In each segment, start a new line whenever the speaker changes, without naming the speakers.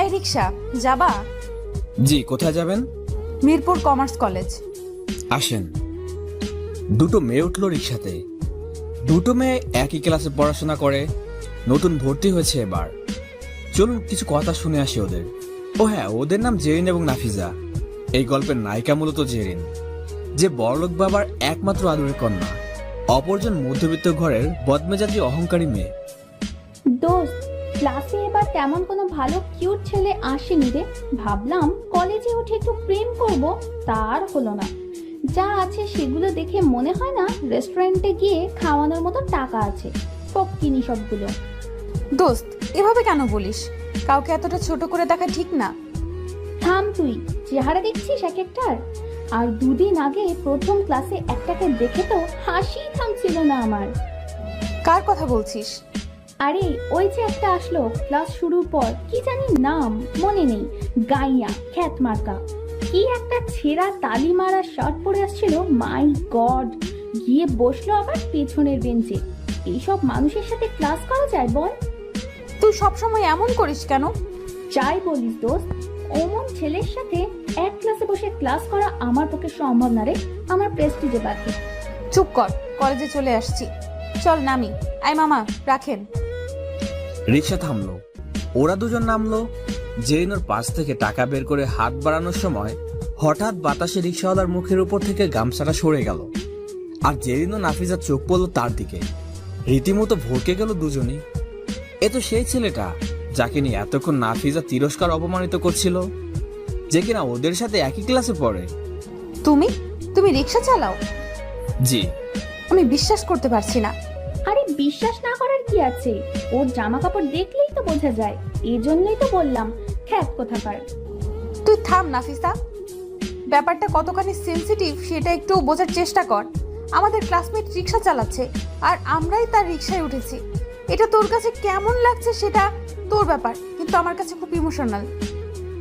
এই রিক্সা যাবা?
জি, কোথায় যাবেন?
Mirpur commerce college.
আসেন। দুটো মেয়ে উঠলো রিক্সাতে। দুটো মেয়ে একই ক্লাসে পড়াশোনা করে, নতুন ভর্তি হয়েছে এবার। চলুন কিছু কথা শুনে আসি ওদের। ও হ্যাঁ, ওদের নাম জেরিন এবং নাফিজা। এই গল্পের নায়িকা মূলত জেরিন, যে বড়লোক বাবার একমাত্র আদরের কন্যা, অপরজন মধ্যবিত্ত ঘরের বদমেজাজি অহংকারী মেয়ে।
দোস্ত, ক্লাসে এবার তেমন কোনো ভালো কিউট ছেলে আসেনি রে। ভাবলাম কলেজে উঠে একটু প্রেম করব, তার হলো না। যা আছে সেগুলো দেখে মনে হয় না রেস্টুরেন্টে গিয়ে খাওয়ানোর মতো টাকা আছে। ফক্কিনি সবগুলো।
দোস্ত, এভাবে কেন বলিস? কাউকে এতটা ছোট করে দেখা ঠিক না।
থাম তুই, চেহারা দেখছিস এক একটার। আর দুদিন আগে প্রথম ক্লাসে একটাকে দেখে তো হাসি থামছিল না আমার।
কার কথা বলছিস?
আরে ওই যে একটা আসলো ক্লাস শুরুর পর, কি জানি নাম মনে নেই, গাইয়া খ্যাত মার্কা। কি একটা ছেঁড়া তালি মারা শার্ট পরে আসছিল, মাই গড। গিয়ে বসলো আবার পেছনের বেঞ্চে। এইসব মানুষের সাথে ক্লাস করা যায় বল?
তুই সবসময় এমন করিস কেন?
যাই বলিস দোস্ত, অমন ছেলের সাথে এক ক্লাসে বসে ক্লাস করা আমার পক্ষে সম্ভব না রে। আমার প্রেস্টিজে বাকি।
চুপ কর, কলেজে চলে আসছি। চল নামি। আই মামা, রাখেন।
রিক্সা থামলো, ওরা দুজন নামলো। জেরিন ওর পাশ থেকে টাকা বের করে হাত বাড়ানোর সময় হঠাৎ বাতাসে রিক্সাওয়ালার মুখের উপর থেকে গামছাটা সরে গেল। আর জেরিন ও নাফিজার চোখ পড়লো তার দিকে। রীতিমতো ভরকে গেল দুজনই। এ তো সেই ছেলেটা যাকে নিয়ে এতক্ষণ নাফিজা তিরস্কার অপমানিত করছিল, যে কিনা ওদের সাথে একই ক্লাসে পড়ে।
তুমি তুমি রিক্সা চালাও?
জি।
আমি বিশ্বাস করতে পারছি না।
আরে বিশ্বাস না করার কি আছে? ওর জামা কাপড় দেখলেই তো বোঝা যায়। এই জন্যই তো বললাম খ্যাত কোথাকার।
তুই থাম নাফিসা। ব্যাপারটা কতখানি সেনসিটিভ সেটা একটু বোঝার চেষ্টা কর। আমাদের ক্লাসমেট রিক্সা চালাচ্ছে আর আমরাই তার রিক্সায় উঠেছি। এটা তোর কাছে কেমন লাগছে সেটা তোর ব্যাপার, কিন্তু আমার কাছে খুব ইমোশনাল।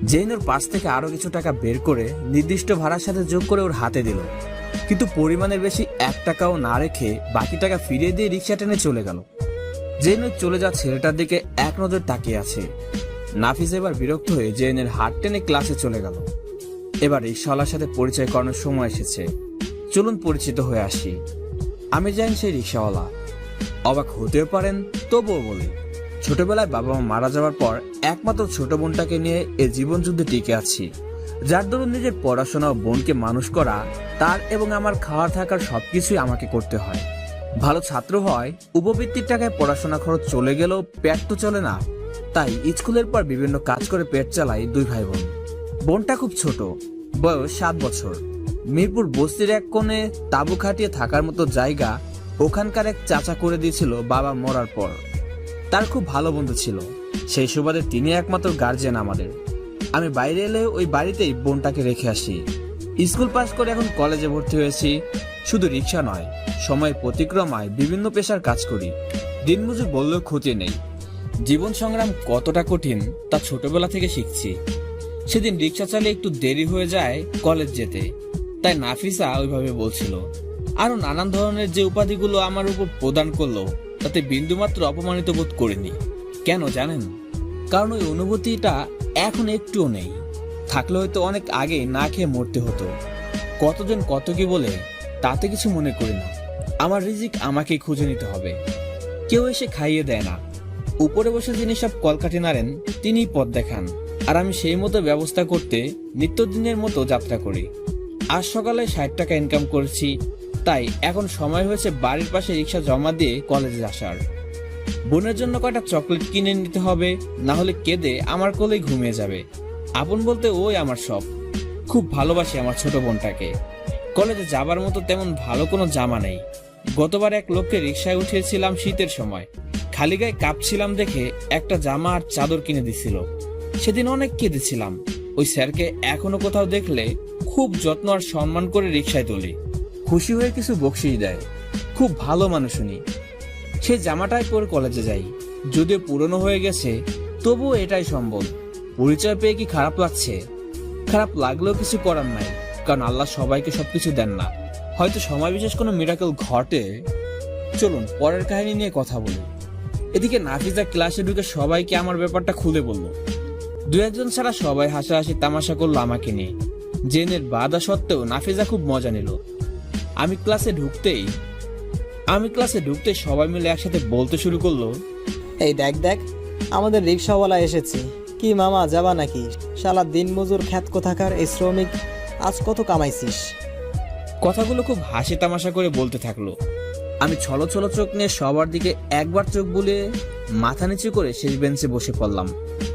জেরিন ওর পাশ থেকে আরো কিছু টাকা বের করে নির্দিষ্ট ভাড়ার সাথে যোগ করে ওর হাতে দিল, কিন্তু পরিমাণের বেশি 1 টাকাও না রেখে বাকি টাকা ফিরিয়ে দিয়ে রিক্সা টেনে চলে গেল। জেরিন চলে যাওয়া ছেলেটার দিকে এক নজর তাকিয়ে আছে। নাফিজ এবার বিরক্ত হয়ে জেরিনের হাত টেনে ক্লাসে চলে গেল। এবার রিক্সাওয়ালার সাথে পরিচয় করানোর সময় এসেছে। চলুন পরিচিত হয়ে আসি। আমি জানি সেই রিক্সাওয়ালা। অবাক হতেও পারেন, তবুও বলি, ছোটবেলায় বাবা মা মারা যাওয়ার পর একমাত্র ছোট বোনটাকে নিয়ে এ জীবন যুদ্ধে টিকে আছি। যার দরুন নিজের পড়াশোনা ও বোনকে মানুষ করা, তার এবং আমার খাওয়া থাকার সবকিছুই আমাকে করতে হয়। ভালো ছাত্র হয়, উপবৃত্তির টাকায় পড়াশোনা খরচ চলে গেলেও পেট তো চলে না। তাই স্কুলের পর বিভিন্ন কাজ করে পেট চালাই 2 ভাই বোন। বোনটা খুব ছোট, বয়স 7 বছর। মিরপুর বস্তির এক কোণে তাঁবু খাটিয়ে থাকার মতো জায়গা ওখানকার এক চাচা করে দিয়েছিল বাবা মরার পর। তার খুব ভালো বন্ধু ছিল, সেই সুবাদে তিনি একমাত্র গার্জিয়ান আমাদের। আমি বাইরে এলে ওই বাড়িতেই বোনটাকে রেখে আসি। স্কুল পাস করে এখন কলেজে ভর্তি হয়েছি। শুধু রিক্সা নয়, সময়ের প্রতিক্রমায় বিভিন্ন পেশার কাজ করি। দিনমজুর বললেও ক্ষতি নেই। জীবন সংগ্রাম কতটা কঠিন তা ছোটবেলা থেকে শিখছি। সেদিন রিক্সা চালিয়ে একটু দেরি হয়ে যায় কলেজ যেতে, তাই নাফিসা ওইভাবে বলছিল। আরো নানান ধরনের যে উপাধিগুলো আমার উপর প্রদান করলো, তাতে বিন্দুমাত্র অপমানিত বোধ করিনি। কেন জানেন? কারণ ওই অনুভূতিটা এখন একটুও নেই। থাকলে হয়তো অনেক আগে না খেয়ে মরতে হতো। কতজন কত কি বলে তাতে কিছু মনে করি না। আমার রিজিক আমাকেই খুঁজে নিতে হবে। কেউ এসে খাইয়ে দেয় না। উপরে বসে যিনি সব কলকাঠি নাড়েন তিনিই পথ দেখান, আর আমি সেই মতো ব্যবস্থা করতে নিত্যদিনের মতো যাত্রা করি। আজ সকালে 60 টাকা ইনকাম করেছি, তাই এখন সময় হয়েছে বাড়ির পাশে রিক্সা জমা দিয়ে কলেজে আসার। বোনের জন্য কয়টা চকলেট কিনে নিতে হবে, না হলে কেঁদে আমার কোলেই ঘুমিয়ে যাবে। আপন বলতে ওই আমার সব। খুব ভালোবাসি আমার ছোট বোনটাকে। কলেজে যাবার মতো তেমন ভালো কোনো জামা নেই। গতবার এক লোককে রিক্সায় উঠিয়েছিলাম শীতের সময়। খালি গায়ে কাঁপছিলাম দেখে একটা জামা আর চাদর কিনে দিছিল। সেদিন অনেক কেঁদেছিলাম। ওই স্যারকে এখনো কোথাও দেখলে খুব যত্ন আর সম্মান করে রিক্সায় তুলি। খুশি হয়ে কিছু বকশিশ দেয়। খুব ভালো মানুষ উনি। সেই জামাটাই পরে কলেজে যাই। যদিও পুরনো হয়ে গেছে, তবুও এটাই সম্বল। পরিচয় পেয়ে কি খারাপ লাগছে? খারাপ লাগলেও কিছু করার নাই, কারণ আল্লাহ সবাইকে সবকিছু দেন না। হয়তো সময় বিশেষ কোনো মিরাকেল ঘটে। চলুন পরের কাহিনী নিয়ে কথা বলি। এদিকে নাফিজা ক্লাসে ঢুকে সবাইকে আমার ব্যাপারটা খুলে বলল। দু একজন ছাড়া সবাই হাসাহাসি তামাশা করলো আমাকে নিয়ে। জেনের বাধা সত্ত্বেও নাফিজা খুব মজা নিল। আমি ক্লাসে ঢুকতেই সবাই মিলে একসাথে বলতে শুরু করলো,
এই দেখ দেখ, আমাদের রিক্সাওয়ালা এসেছে। কি মামা, যাবা নাকি? শালা দিন মজুর খ্যাত কোথাকার এই শ্রমিক, আজ কত কামাইছিস?
কথাগুলো খুব হাসি তামাশা করে বলতে থাকলো। আমি ছলো ছলো চোখ নিয়ে সবার দিকে একবার চোখ বুলিয়ে মাথা নিচু করে শেষ বেঞ্চে বসে পড়লাম।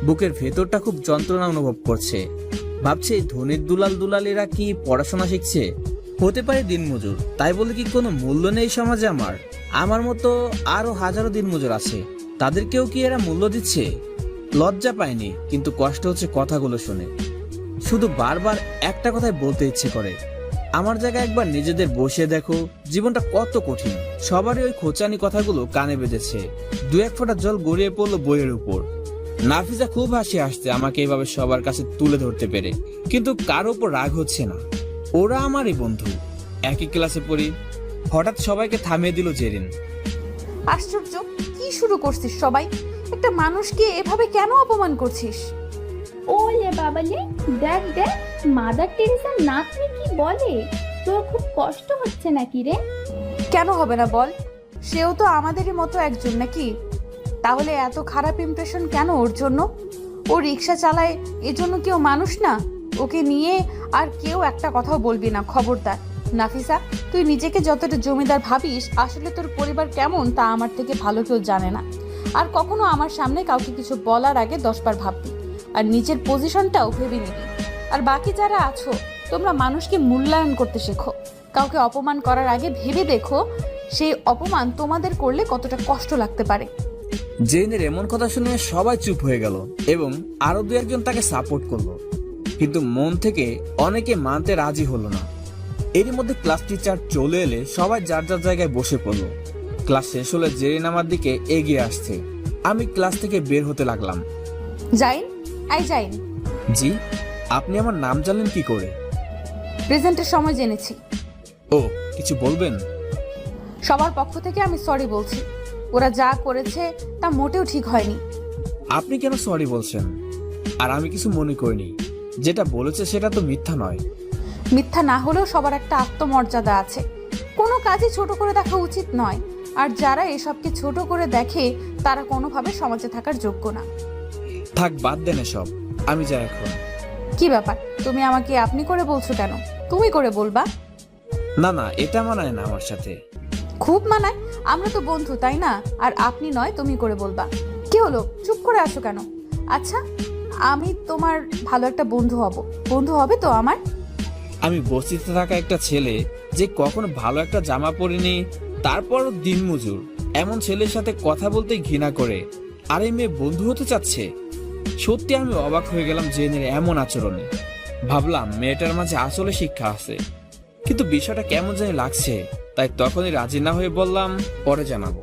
বুকের ভেতরটা খুব যন্ত্রণা অনুভব করছে। ভাবছি এই ধনীর দুলালেরা কি পড়াশোনা শিখছে? হতে পারে দিনমজুর, তাই বলে কি কোনো মূল্য নেই সমাজে? আমার মতো আরো হাজারো দিনমজুর আছে, তাদেরকেও কি এরা মূল্য দিচ্ছে? লজ্জা পায়নি, কিন্তু কষ্ট হচ্ছে কথাগুলো শুনে। শুধু বারবার একটা কথাই বলতে ইচ্ছে করে, আমার জায়গায় একবার নিজেদের বসিয়ে দেখো, জীবনটা কত কঠিন। সবারই ওই খোঁচানি কথাগুলো কানে বেঁধেছে। দু এক ফোঁটা জল গড়িয়ে পড়লো বইয়ের উপর। নাফিজা খুব হাসি আসছে আমাকে এইভাবে সবার কাছে তুলে ধরতে পেরে, কিন্তু কারো উপর রাগ হচ্ছে না। ওরা আমারই বন্ধু, একই ক্লাসে পড়ি। হঠাৎ সবাইকে থামিয়ে দিল জেরিন।
আশ্চর্য, কি শুরু করছিস সবাই? একটা মানুষকে এভাবে কেন অপমান করছিস?
ওলে বাবালে, দেখ দেখ মাদার টেরেসার নাতনি কি বলে। তোর খুব কষ্ট হচ্ছে নাকি রে?
কেন হবে না বল, সেও তো আমাদেরই মতো একজন নাকি? তাহলে এত খারাপ ইমপ্রেশন কেন ওর জন্য? ও রিক্সা চালায়, এজন্য কেউ মানুষ না? ওকে নিয়ে আর কেউ একটা কথাও বলবি না, খবরদার। নাফিসা, তুই নিজেকে যতটা জমিদার ভাবিস, আসলে তোর পরিবার কেমন তা আমার থেকে ভালো কেউ জানে না। আর কখনো আমার সামনে কাউকে কিছু বলার আগে 10 বার ভাববি, আর নিজের পজিশনটাও ভেবে নিবি। আর বাকি যারা আছো, তোমরা মানুষকে মূল্যায়ন করতে শেখো। কাউকে অপমান করার আগে ভেবে দেখো সেই অপমান তোমাদের করলে কতটা কষ্ট লাগতে পারে।
জেনের এমন কথা শুনে সবাই চুপ হয়ে গেল এবং আরো দু একজন তাকে সাপোর্ট করলো, কিন্তু মন থেকে অনেকে মানতে রাজি হলো না। এরই মধ্যে ক্লাস টিচার চলে এলে সবাই যার যার জায়গায় বসে পড়লো। ক্লাস শেষ হলে জেরিন আমার দিকে এগিয়ে আসছে। আমি ক্লাস থেকে বের হতে লাগলাম।
জাইন, জাইন।
জি, আপনি আমার নাম জানলেন কি করে?
প্রেজেন্টের সময় জেনেছি।
ও, কিছু বলবেন?
সবার পক্ষ থেকে আমি সরি বলছি। ওরা যা করেছে তা মোটেও ঠিক হয়নি।
আপনি কেন সরি বলছেন? আর আমি কিছু মনে করিনি। যেটা বলেছে সেটা তো মিথ্যা নয়।
মিথ্যা না হলেও সবার একটা আত্মমর্যাদা আছে। কোনো কাজই ছোট করে দেখা উচিত নয়। আর যারা এসবকে ছোট করে দেখে তারা কোনোভাবে সমাজে থাকার যোগ্য না।
থাক, বাদ দেন এসব, আমি যাই এখন।
কি ব্যাপার, তুমি আমাকে আপনি করে বলছো কেন? তুমি করে বলবা।
না না, এটা মানায় না আমার সাথে।
খুব মানায়, আমরা তো বন্ধু, তাই না? আর আপনি নয়, তুমি করে বলবা। কি হলো, চুপ করে আসো কেন? আচ্ছা, আমি তোমার ভালো একটা বন্ধু হব। বন্ধু হবে তো আমার?
আমি বস্তিতে থাকা একটা ছেলে যে কখনো ভালো একটা জামা পরিনি, তারপরও দিনমজুর, এমন ছেলের সাথে কথা বলতে ঘৃণা করে, আর এই মেয়ে বন্ধু হতে চাচ্ছে। সত্যি আমি অবাক হয়ে গেলাম জেনের এমন আচরণে। ভাবলাম মেয়েটার মাঝে আসলে শিক্ষা আছে, কিন্তু বিষয়টা কেমন জানি লাগছে। তাই তখনই রাজি না হয়ে বললাম পরে জানাবো।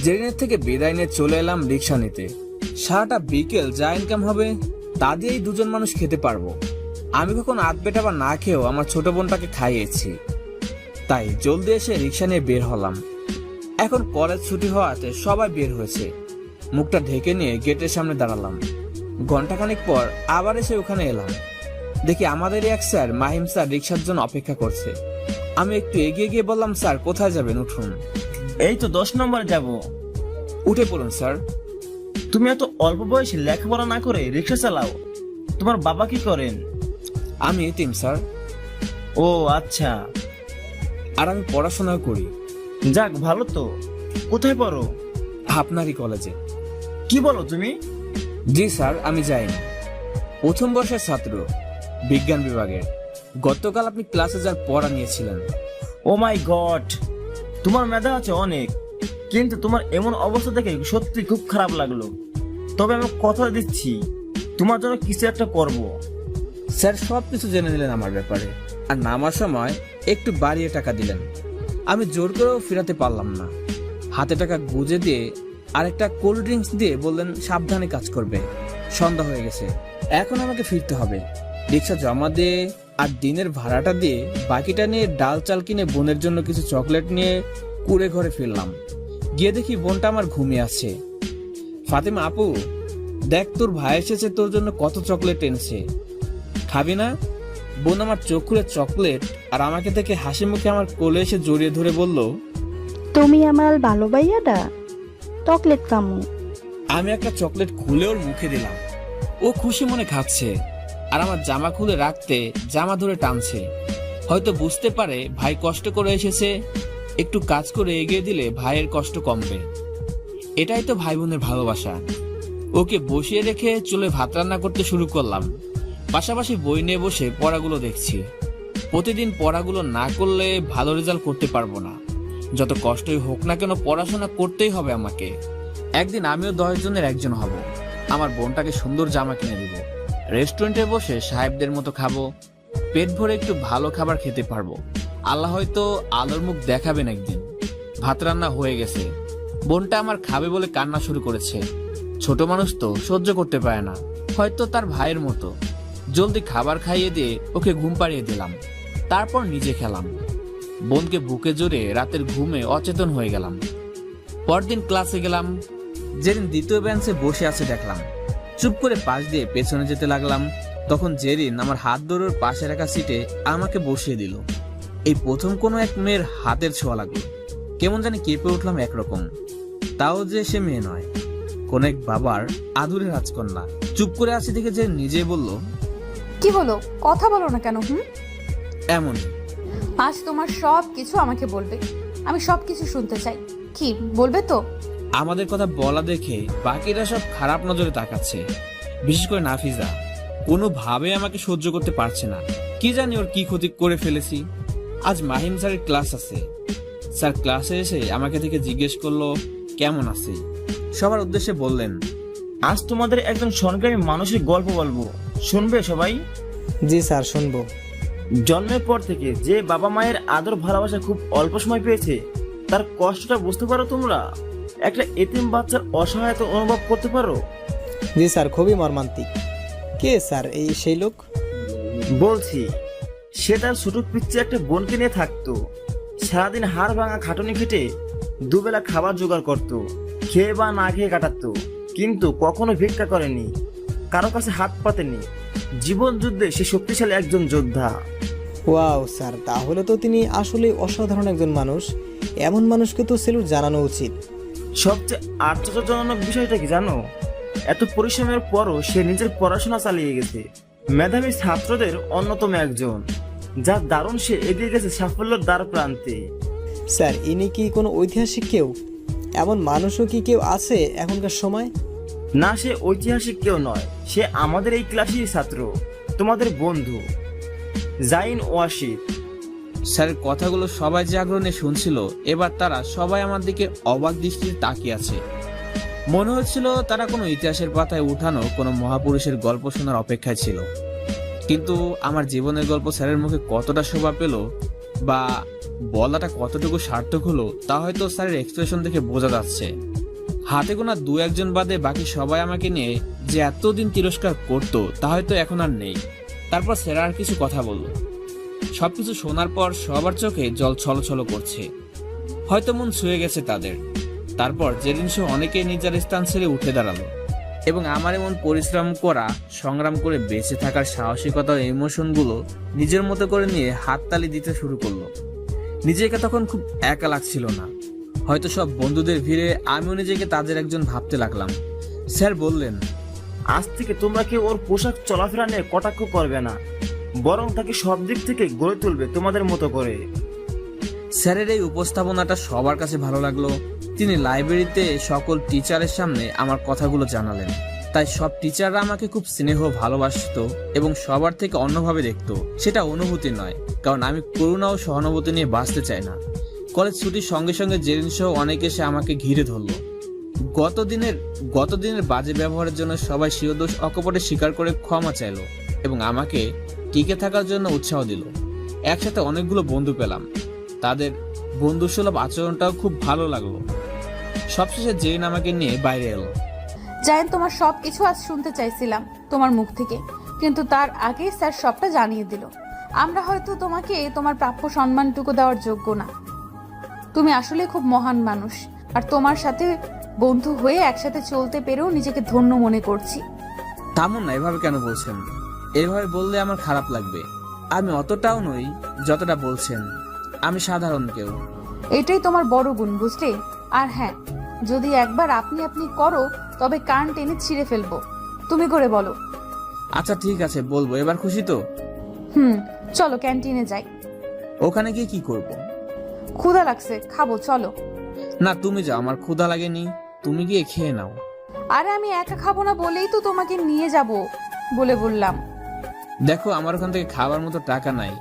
জেরিনের থেকে বিদায় নিয়ে চলে এলাম রিক্সা নিতে। সারাটা বিকেল যা ইনকাম হবে তা দিয়েই দুজন মানুষ খেতে পারবো। আমি কখন আধ পেটা বা না খেয়েও আমার ছোট বোনটাকে খাইয়েছি। তাই জলদি এসে রিক্সা নিয়ে বের হলাম। এখন কলেজ ছুটি হওয়াতে সবাই বের হয়েছে। মুখটা ঢেকে নিয়ে গেটের সামনে দাঁড়ালাম। ঘন্টাখানেক পর আবার এসে ওখানে এলাম। দেখি আমাদের এক স্যার মাহিম স্যার রিক্সার জন্য অপেক্ষা করছে। আমি একটু এগিয়ে গিয়ে বললাম, স্যার কোথায় যাবেন, উঠুন।
এই তো 10 নম্বরে যাব।
উঠে পড়ুন স্যার।
তুমি এত অল্প বয়সে লেখাপড়া না করে রিক্সা চালাও? তোমার বাবা কি করেন?
আমি এতিম স্যার।
ও আচ্ছা।
আর আমি পড়াশোনা করি।
যাক, ভালো তো। কোথায় পড়ো?
আপনারই কলেজে।
কি বলো তুমি?
জি স্যার, আমি যাইনি। প্রথম বর্ষের ছাত্র, বিজ্ঞান বিভাগের। গতকাল আপনি ক্লাসে যার পড়া নিয়েছিলেন।
ও মাই গড, তোমার মেধা আছে অনেক, কিন্তু তোমার এমন অবস্থা দেখে সত্যি খুব খারাপ লাগলো। তবে আমি কথা দিচ্ছি, তোমার জন্য কিছু একটা করব।
স্যার সবকিছু জেনে নিলেন আমার ব্যাপারে, আর নামার সময় একটু বাড়িয়ে টাকা দিলেন। আমি জোর করেও ফেরাতে পারলাম না। হাতে টাকা গুজে দিয়ে আর একটা কোল্ড ড্রিঙ্কস দিয়ে বললেন সাবধানে কাজ করবে। সন্ধ্যা হয়ে গেছে, এখন আমাকে ফিরতে হবে। রিক্সা জমা দিয়ে আর দিনের ভাড়াটা দিয়ে বাকিটা নিয়ে ডাল চাল কিনে বোনের জন্য কিছু চকলেট নিয়ে কুড়ে ঘরে ফিরলাম। গিয়ে দেখি বোনটা আমার ঘুমিয়ে আছে। ফাতেমা আপু, দেখ তোর ভাই এসেছে, তোর জন্য কত চকলেট এনেছে, খাবি না? বোন আমার চোখ খুলে চকলেট আর আমাকে দেখে হাসি মুখে আমার কোলে এসে জড়িয়ে ধরে বলল,
তুমি আমার ভালো ভাইয়াটা, চকলেট কামু।
আমি একটা চকলেট খুলে ওর মুখে দিলাম। ও খুশি মনে খাচ্ছে আর আমার জামা খুলে রাখতে জামা ধরে টানছে। হয়তো বুঝতে পারে ভাই কষ্ট করে এসেছে, একটু কাজ করে এগিয়ে দিলে ভাইয়ের কষ্ট কমবে। এটাই তো ভাই বোনের ভালোবাসা। ওকে বসিয়ে রেখে চুলে ভাত রান্না করতে শুরু করলাম। পাশাপাশি বই নিয়ে বসে পড়াগুলো দেখছি। প্রতিদিন পড়াগুলো না করলে ভালো রেজাল্ট করতে পারবো না। যত কষ্টই হোক না কেন পড়াশোনা করতেই হবে আমাকে। একদিন আমিও 10 জনের একজন হব। আমার বোনটাকে সুন্দর জামা কিনে দিব। রেস্টুরেন্টে বসে সাহেবদের মতো খাবো। পেট ভরে একটু ভালো খাবার খেতে পারবো। আল্লাহ হয়তো আলোর মুখ দেখাবেন একদিন। ভাত রান্না হয়ে গেছে। বোনটা আমার খাবে বলে কান্না শুরু করেছে। ছোট মানুষ তো সহ্য করতে পারে না, হয়তো তার ভাইয়ের মতো। জলদি খাবার খাইয়ে দিয়ে ওকে ঘুম পাড়িয়ে দিলাম। তারপর নিজে খেলাম। বোনকে বুকে জড়ে রাতের ঘুমে অচেতন হয়ে গেলাম। পরদিন ক্লাসে গেলাম। যেদিন দ্বিতীয় বেঞ্চে বসে আছে দেখলাম। চুপ করে পাশ দিয়ে পেছনে যেতে লাগলাম। তখন জেরিন আমার হাত ধরে ওর পাশে রাখা সিটে আমাকে বসিয়ে দিল। এই প্রথম কোনো এক মেয়ের হাতের ছোঁয়া লাগলো। কেমন জানি কেঁপে উঠলাম একরকম। তাও যে সে মেয়ে নয়, কোন এক বাবার আদুরে রাজকন্যা। চুপ করে আছি দেখে যে নিজে বলল,
কি হলো, কথা বলো না কেন?
এমন
আজ তোমার সব কিছু আমাকে বলবে। আমি সব কিছু শুনতে চাই। কি বলবে তো?
আমাদের কথা বলা দেখে বাকিরা সব খারাপ নজরে তাকাচ্ছে। বিশেষ করে নাফিজা কোনোভাবে আমাকে সহ্য করতে পারছে না। কি জানি ওর কি ক্ষতি করে ফেলেছি। আজ মাহিম স্যারের ক্লাস আছে। স্যার ক্লাসে এসে আমাকে দেখে জিজ্ঞেস করলো কেমন আছি। সবার উদ্দেশ্যে বললেন,
আজ তোমাদের একজন স্বর্গগামী মানুষের গল্প বলবো, শুনবে সবাই?
জি স্যার, শুনবো।
জন্মের পর থেকে যে বাবা মায়ের আদর ভালোবাসা খুব অল্প সময় পেয়েছে, তার কষ্টটা বুঝতে পারো তোমরা? একটা এতিম বাচ্চার অসহায়তা অনুভব করতে পারো?
জি স্যার, খুবই মর্মান্তিক। কে স্যার এই সেই লোক?
বলছি, সে তার ছোট পিচ্ছে একটা বোনকে নিয়ে থাকতো। সারাদিন হাড় ভাঙা খাটুনি খেটে দুবেলা খাবার জোগাড় করতো, খেয়ে বা না খেয়ে কাটাতো। কিন্তু কখনো ভিক্ষা করেনি, কারো কাছে হাত পাতেনি। জীবন যুদ্ধে সে শক্তিশালী একজন যোদ্ধা।
ওয়াও স্যার, তাহলে তো তিনি আসলে অসাধারণ একজন মানুষ। এমন মানুষকে তো সেলুট জানানো উচিত।
সবচেয়ে আশ্চর্যজনক বিষয়টা কি জানো? এত পরিশ্রমের পরও সে নিজের পড়াশোনা চালিয়ে গেছে। মেধাবী ছাত্রদের অন্যতম একজন, যার দারুণ সে এগিয়ে গেছে সাফল্যের দ্বার প্রান্তে।
স্যার, ইনি কি কোনো ঐতিহাসিক কেউ? এমন মানুষও কি কেউ আছে এখনকার সময়?
না, সে ঐতিহাসিক কেউ নয়। সে আমাদের এই ক্লাসেরই ছাত্র, তোমাদের বন্ধু জাইন ওয়াসিফ।
স্যারের কথাগুলো সবাই যে আগ্রহ নিয়ে শুনছিল, এবার তারা সবাই আমার দিকে অবাক দৃষ্টিতে তাকিয়ে আছে। মনে হচ্ছিল তারা কোনো ইতিহাসের পাতায় উঠানো কোনো মহাপুরুষের গল্প শোনার অপেক্ষায় ছিল। কিন্তু আমার জীবনের গল্প স্যারের মুখে কতটা শোভা পেল বা বলাটা কতটুকু সার্থক হলো, তা হয়তো স্যারের এক্সপ্রেশন দেখে বোঝা যাচ্ছে। হাতে গোনা 2-1 বাদে বাকি সবাই আমাকে নিয়ে যে এতদিন তিরস্কার করতো, তা হয়তো এখন আর নেই। তারপর স্যার আর কিছু কথা বলল। সবকিছু শোনার পর সবার চোখে জল ছলছল করছে। হয়তো মন ছুঁয়ে গেছে তাদের। তারপর যেদিন সে অনেকেই নিজের স্থান ছেড়ে উঠে দাঁড়ালো এবং আমার এমন পরিশ্রম করা, সংগ্রাম করে বেঁচে থাকার সাহসিকতা ও ইমোশনগুলো নিজের মতো করে নিয়ে হাততালি দিতে শুরু করলো। নিজেকে তখন খুব একা লাগছিল না। হয়তো সব বন্ধুদের ভিড়ে আমিও নিজেকে তাদের একজন ভাবতে লাগলাম। স্যার বললেন,
আজ থেকে তোমরা কেউ ওর পোশাক চলাফেরা নিয়ে কটাক্ষ করবে না, বরং তাকে সব দিক থেকে গড়ে তুলবে তোমাদের মতো করে।
স্যারের এই উপস্থাপনাটা সবার কাছে ভালো লাগলো। তিনি লাইব্রেরিতে সকল টিচারের সামনে আমার কথাগুলো জানালেন। তাই সব টিচাররা আমাকে খুব স্নেহ ভালোবাসতো এবং সবার থেকে অন্যভাবে দেখতো। সেটা অনুভূতি নয়, কারণ আমি করুণা ও সহানুভূতি নিয়ে বাঁচতে চাই না। কলেজ ছুটির সঙ্গে সঙ্গে জেরিন সহ অনেকে এসে আমাকে ঘিরে ধরলো। গতদিনের বাজে ব্যবহারের জন্য সবাই শিরদোষ অকপটে স্বীকার করে ক্ষমা চাইলো এবং আমাকে টিকে থাকার জন্য উৎসাহ দিল। একসাথে অনেকগুলো বন্ধু পেলাম। তাদের বন্ধুসুলভ আচরণটাও খুব ভালো লাগলো। সবশেষে জেরিন আমাকে নিয়ে বাইরে এলো।
জায়েন, তোমার সব কিছু আজ শুনতে চাইছিলাম তোমার মুখ থেকে, কিন্তু তার আগেই স্যার সবটা জানিয়ে দিল। আমরা হয়তো তোমাকে তোমার প্রাপ্য সম্মানটুকু দেওয়ার যোগ্য না। তুমি আসলে খুব মহান মানুষ, আর তোমার সাথে বন্ধু হয়ে একসাথে চলতে পেরেও নিজেকে ধন্য মনে করছি।
থামুন না, এভাবে কেন বলছেন? এভাবে বললে আমার খারাপ লাগবে। আমি অতটাও নই যতটা বলছেন। আমি সাধারণ কেউ।
এটাই তোমার বড় গুণ, বুঝলে? আর হ্যাঁ, যদি একবার আপনি আপনি করো তবে কান টেনে ছিঁড়ে ফেলবো। তুমি করে বলো।
আচ্ছা ঠিক আছে, বলবো। এবার খুশি তো?
চলো ক্যান্টিনে যাই।
ওখানে গিয়ে কি করব?
ক্ষুধা লাগছে, খাবো, চলো।
না, তুমি যাও, আমার ক্ষুধা লাগেনি। তুমি গিয়ে খেয়ে নাও।
আরে আমি একা খাবো না বলেই তো তোমাকে নিয়ে যাব বলে বললাম।
দেখো, আমার ওখান থেকে খাবার মতো টাকা নাই,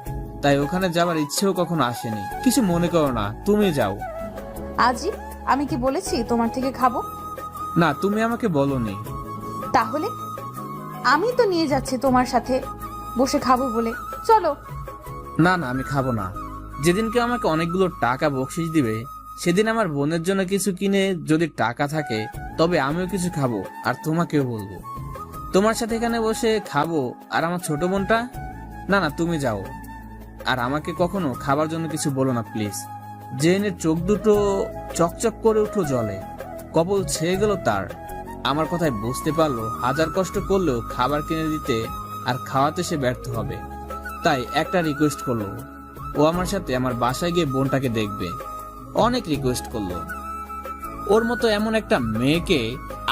তাই ওখানে যাবার ইচ্ছেও কখনো আসেনি। কিছু মনে করো না, তুমি যাও।
আজই আমি কি বলেছি তোমার থেকে খাবো?
না, তুমি আমাকে বলোনি।
তাহলে আমি তো নিয়ে যাচ্ছি তোমার সাথে বসে খাবো বলে। চলো।
না না, আমি খাবো না। যেদিনকে আমাকে অনেকগুলো টাকা বকশিশ দিবে, সেদিন আমার বোনের জন্য কিছু কিনে যদি টাকা থাকে তবে আমিও কিছু খাবো আর তোমাকেও বলবো। তোমার সাথে এখানে বসে খাবো আর আমার ছোট বোনটা? না না, তুমি যাও। আর আমাকে কখনো খাবার জন্য কিছু বলো না প্লিজ। জেনের চোখ দুটো চকচক করে উঠলো জলে। কপাল ছেয়ে গেল তার। আমার কথায় বুঝতে পারলো হাজার কষ্ট করলেও খাবার কিনে দিতে আর খাওয়াতে সে ব্যর্থ হবে। তাই একটা রিকোয়েস্ট করলো, ও আমার সাথে আমার বাসায় গিয়ে বোনটাকে দেখবে। অনেক রিকোয়েস্ট করলো। ওর মতো এমন একটা মেয়েকে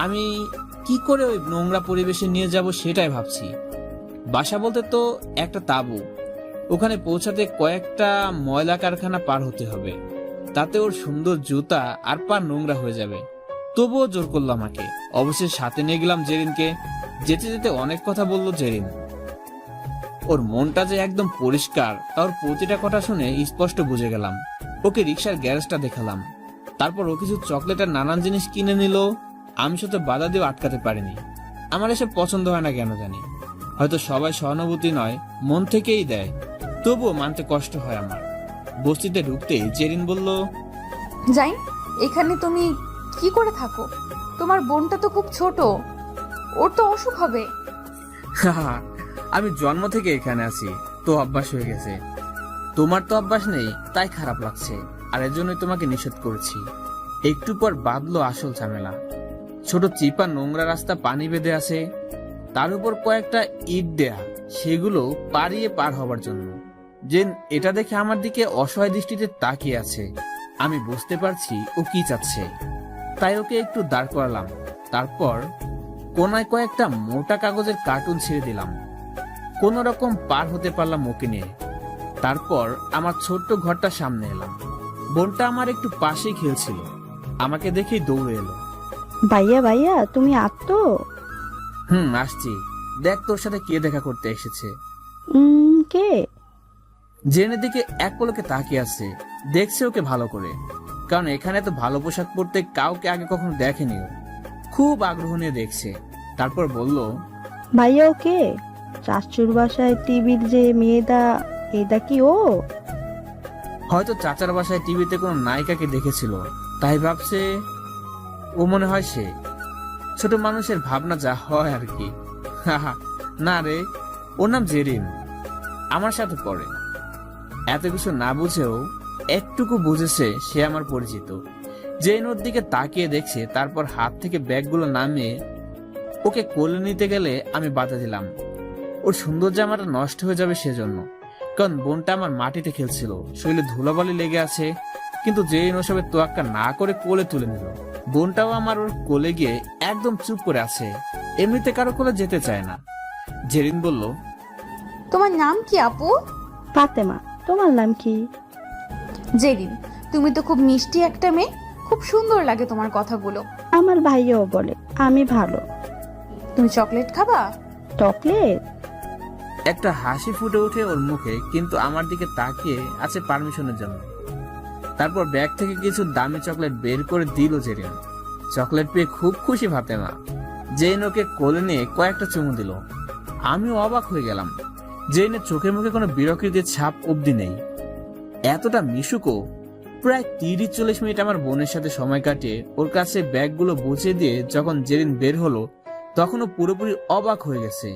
আমি কি করে ওই নোংরা পরিবেশে নিয়ে যাব সেটাই ভাবছি। বাসা বলতে তো একটা তাঁবু, ওখানে পৌঁছাতে কয়েকটা ময়লা কারখানা পার হতে হবে। তাতে ওর সুন্দর জুতা আর পা নোংরা হয়ে যাবে। তবুও জোর করলো আমাকে। অবশ্যই সাথে নিয়ে গেলাম জেরিনকে। যেতে যেতে অনেক কথা বললো জেরিন। ওর মনটা যে একদম পরিষ্কার তা ওর প্রতিটা কথা শুনে স্পষ্ট বুঝে গেলাম। ওকে রিক্সার গ্যারেজটা দেখালাম। তারপর ও কিছু চকলেট আর নানান জিনিস কিনে নিল। আমি শুধু বাধা দিয়ে আটকাতে পারিনি। আমার এসব পছন্দ হয় না কেন জানি। হয়তো সবাই সহানুভূতি নয়, মন থেকেই দেয়, তবুও মানতে কষ্ট হয় আমার। বস্তিতে ঢুকতেই জেরিন বলল,
যাই, এখানে তুমি কি করে থাকো? তোমার বোনটা তো খুব ছোট, ওর তো অসুখ হবে।
আমি জন্ম থেকে এখানে আছি, তো অভ্যাস হয়ে গেছে। তোমার তো অভ্যাস নেই, তাই খারাপ লাগছে। আর এর জন্যই তোমাকে নিষেধ করছি। একটু পর বাঁধলো আসল ঝামেলা। ছোট চিপা নোংরা রাস্তা পানি বেঁধে আছে, তার উপর কয়েকটা ইট দেয়া, সেগুলো পাড়িয়ে পার হবার জন্য। জেন এটা দেখে আমার দিকে অসহায় দৃষ্টিতে তাকিয়ে আছে। আমি বুঝতে পারছি ও কি চাচ্ছে, তাই ওকে একটু দাঁড় করালাম। তারপর কোনায় কয়েকটা মোটা কাগজের কার্টুন ছেড়ে দিলাম। কোন রকম পার হতে পারলাম ওকে নিয়ে। তারপর আমার ছোট্ট ঘরটা সামনে এলাম। বোনটা আমার একটু পাশেই খেলছিল। আমাকে দেখেই দৌড়ে এলো।
ভাইয়া ভাইয়া, তুমি আত্তো?
আসছি। দেখ তোর সাথে কে দেখা করতে এসেছে।
কে?
জেনের দিকে এক পলকে তাকিয়ে আছে, দেখছে ওকে ভালো করে। কারণ এখানে তো ভালো পোশাক পরতে কাউকে আগে কখনো দেখেনি ও। খুব আগ্রহ নিয়ে দেখছে। তারপর বলল,
ভাইয়া ও কে? চাচুর বাসায় টিভির যে মেয়েটা, এটা কি ও?
হয়তো চাচার বাসায় টিভিতে কোনো নায়িকাকে দেখেছিল, তাই ভাবছে ও মনে হয় সে। ছোট মানুষের ভাবনা যা হয় আর কি। না রে, ওর নাম জেরিন, আমার সাথে পড়ে। এত কিছু না বুঝেও একটুকু বুঝেছে সে আমার পরিচিত। জেন ওর দিকে তাকিয়ে দেখছে, তারপর হাত থেকে ব্যাগগুলো নামিয়ে ওকে কোলে নিতে গেলে আমি বাধা দিলাম। ওর সুন্দর জামাটা নষ্ট হয়ে যাবে সেজন্য। কারণ বোনটা আমার মাটিতে খেলছিল, শরীরে ধুলাবালি লেগে আছে। কিন্তু জেন ওসবের তোয়াক্কা না করে কোলে তুলে নিল। বোনটাও আমার ওর কোলে গিয়ে একদম চুপ করে আছে, এমনিতে কারো কোলে যেতে চায় না। জেরিন বলল,
তোমার নাম কি আপু?
ফাতেমা। তোমার নাম কি?
জেরিন। তুমি তো খুব মিষ্টি একটা মেয়ে, খুব সুন্দর লাগে তোমার কথাগুলো।
আমার ভাইয়াও বলে আমি ভালো।
তুমি চকলেট খাবা?
চকলেট?
একটা হাসি ফুটে ওঠে ওর মুখে, কিন্তু আমার দিকে তাকিয়ে আছে পারমিশনের জন্য। তারপর ব্যাগ থেকে কিছু দামি চকলেট বের করে দিল জেরিন। চকলেট পেয়ে খুব খুশি ফাতেমা। জেন ওকে কোলে নিয়ে কয়েকটা চুমু দিল। আমিও অবাক হয়ে গেলাম। জেনের চোখে মুখে কোনো বিরক্তির ছাপ অবধি নেই। এতটা মিশুকো। প্রায় 30-40 মিনিট আমার বোনের সাথে সময় কাটিয়ে ওর কাছে ব্যাগগুলো বুঝিয়ে দিয়ে যখন জেরিন বের হলো, তখনও পুরোপুরি অবাক হয়ে গেছে।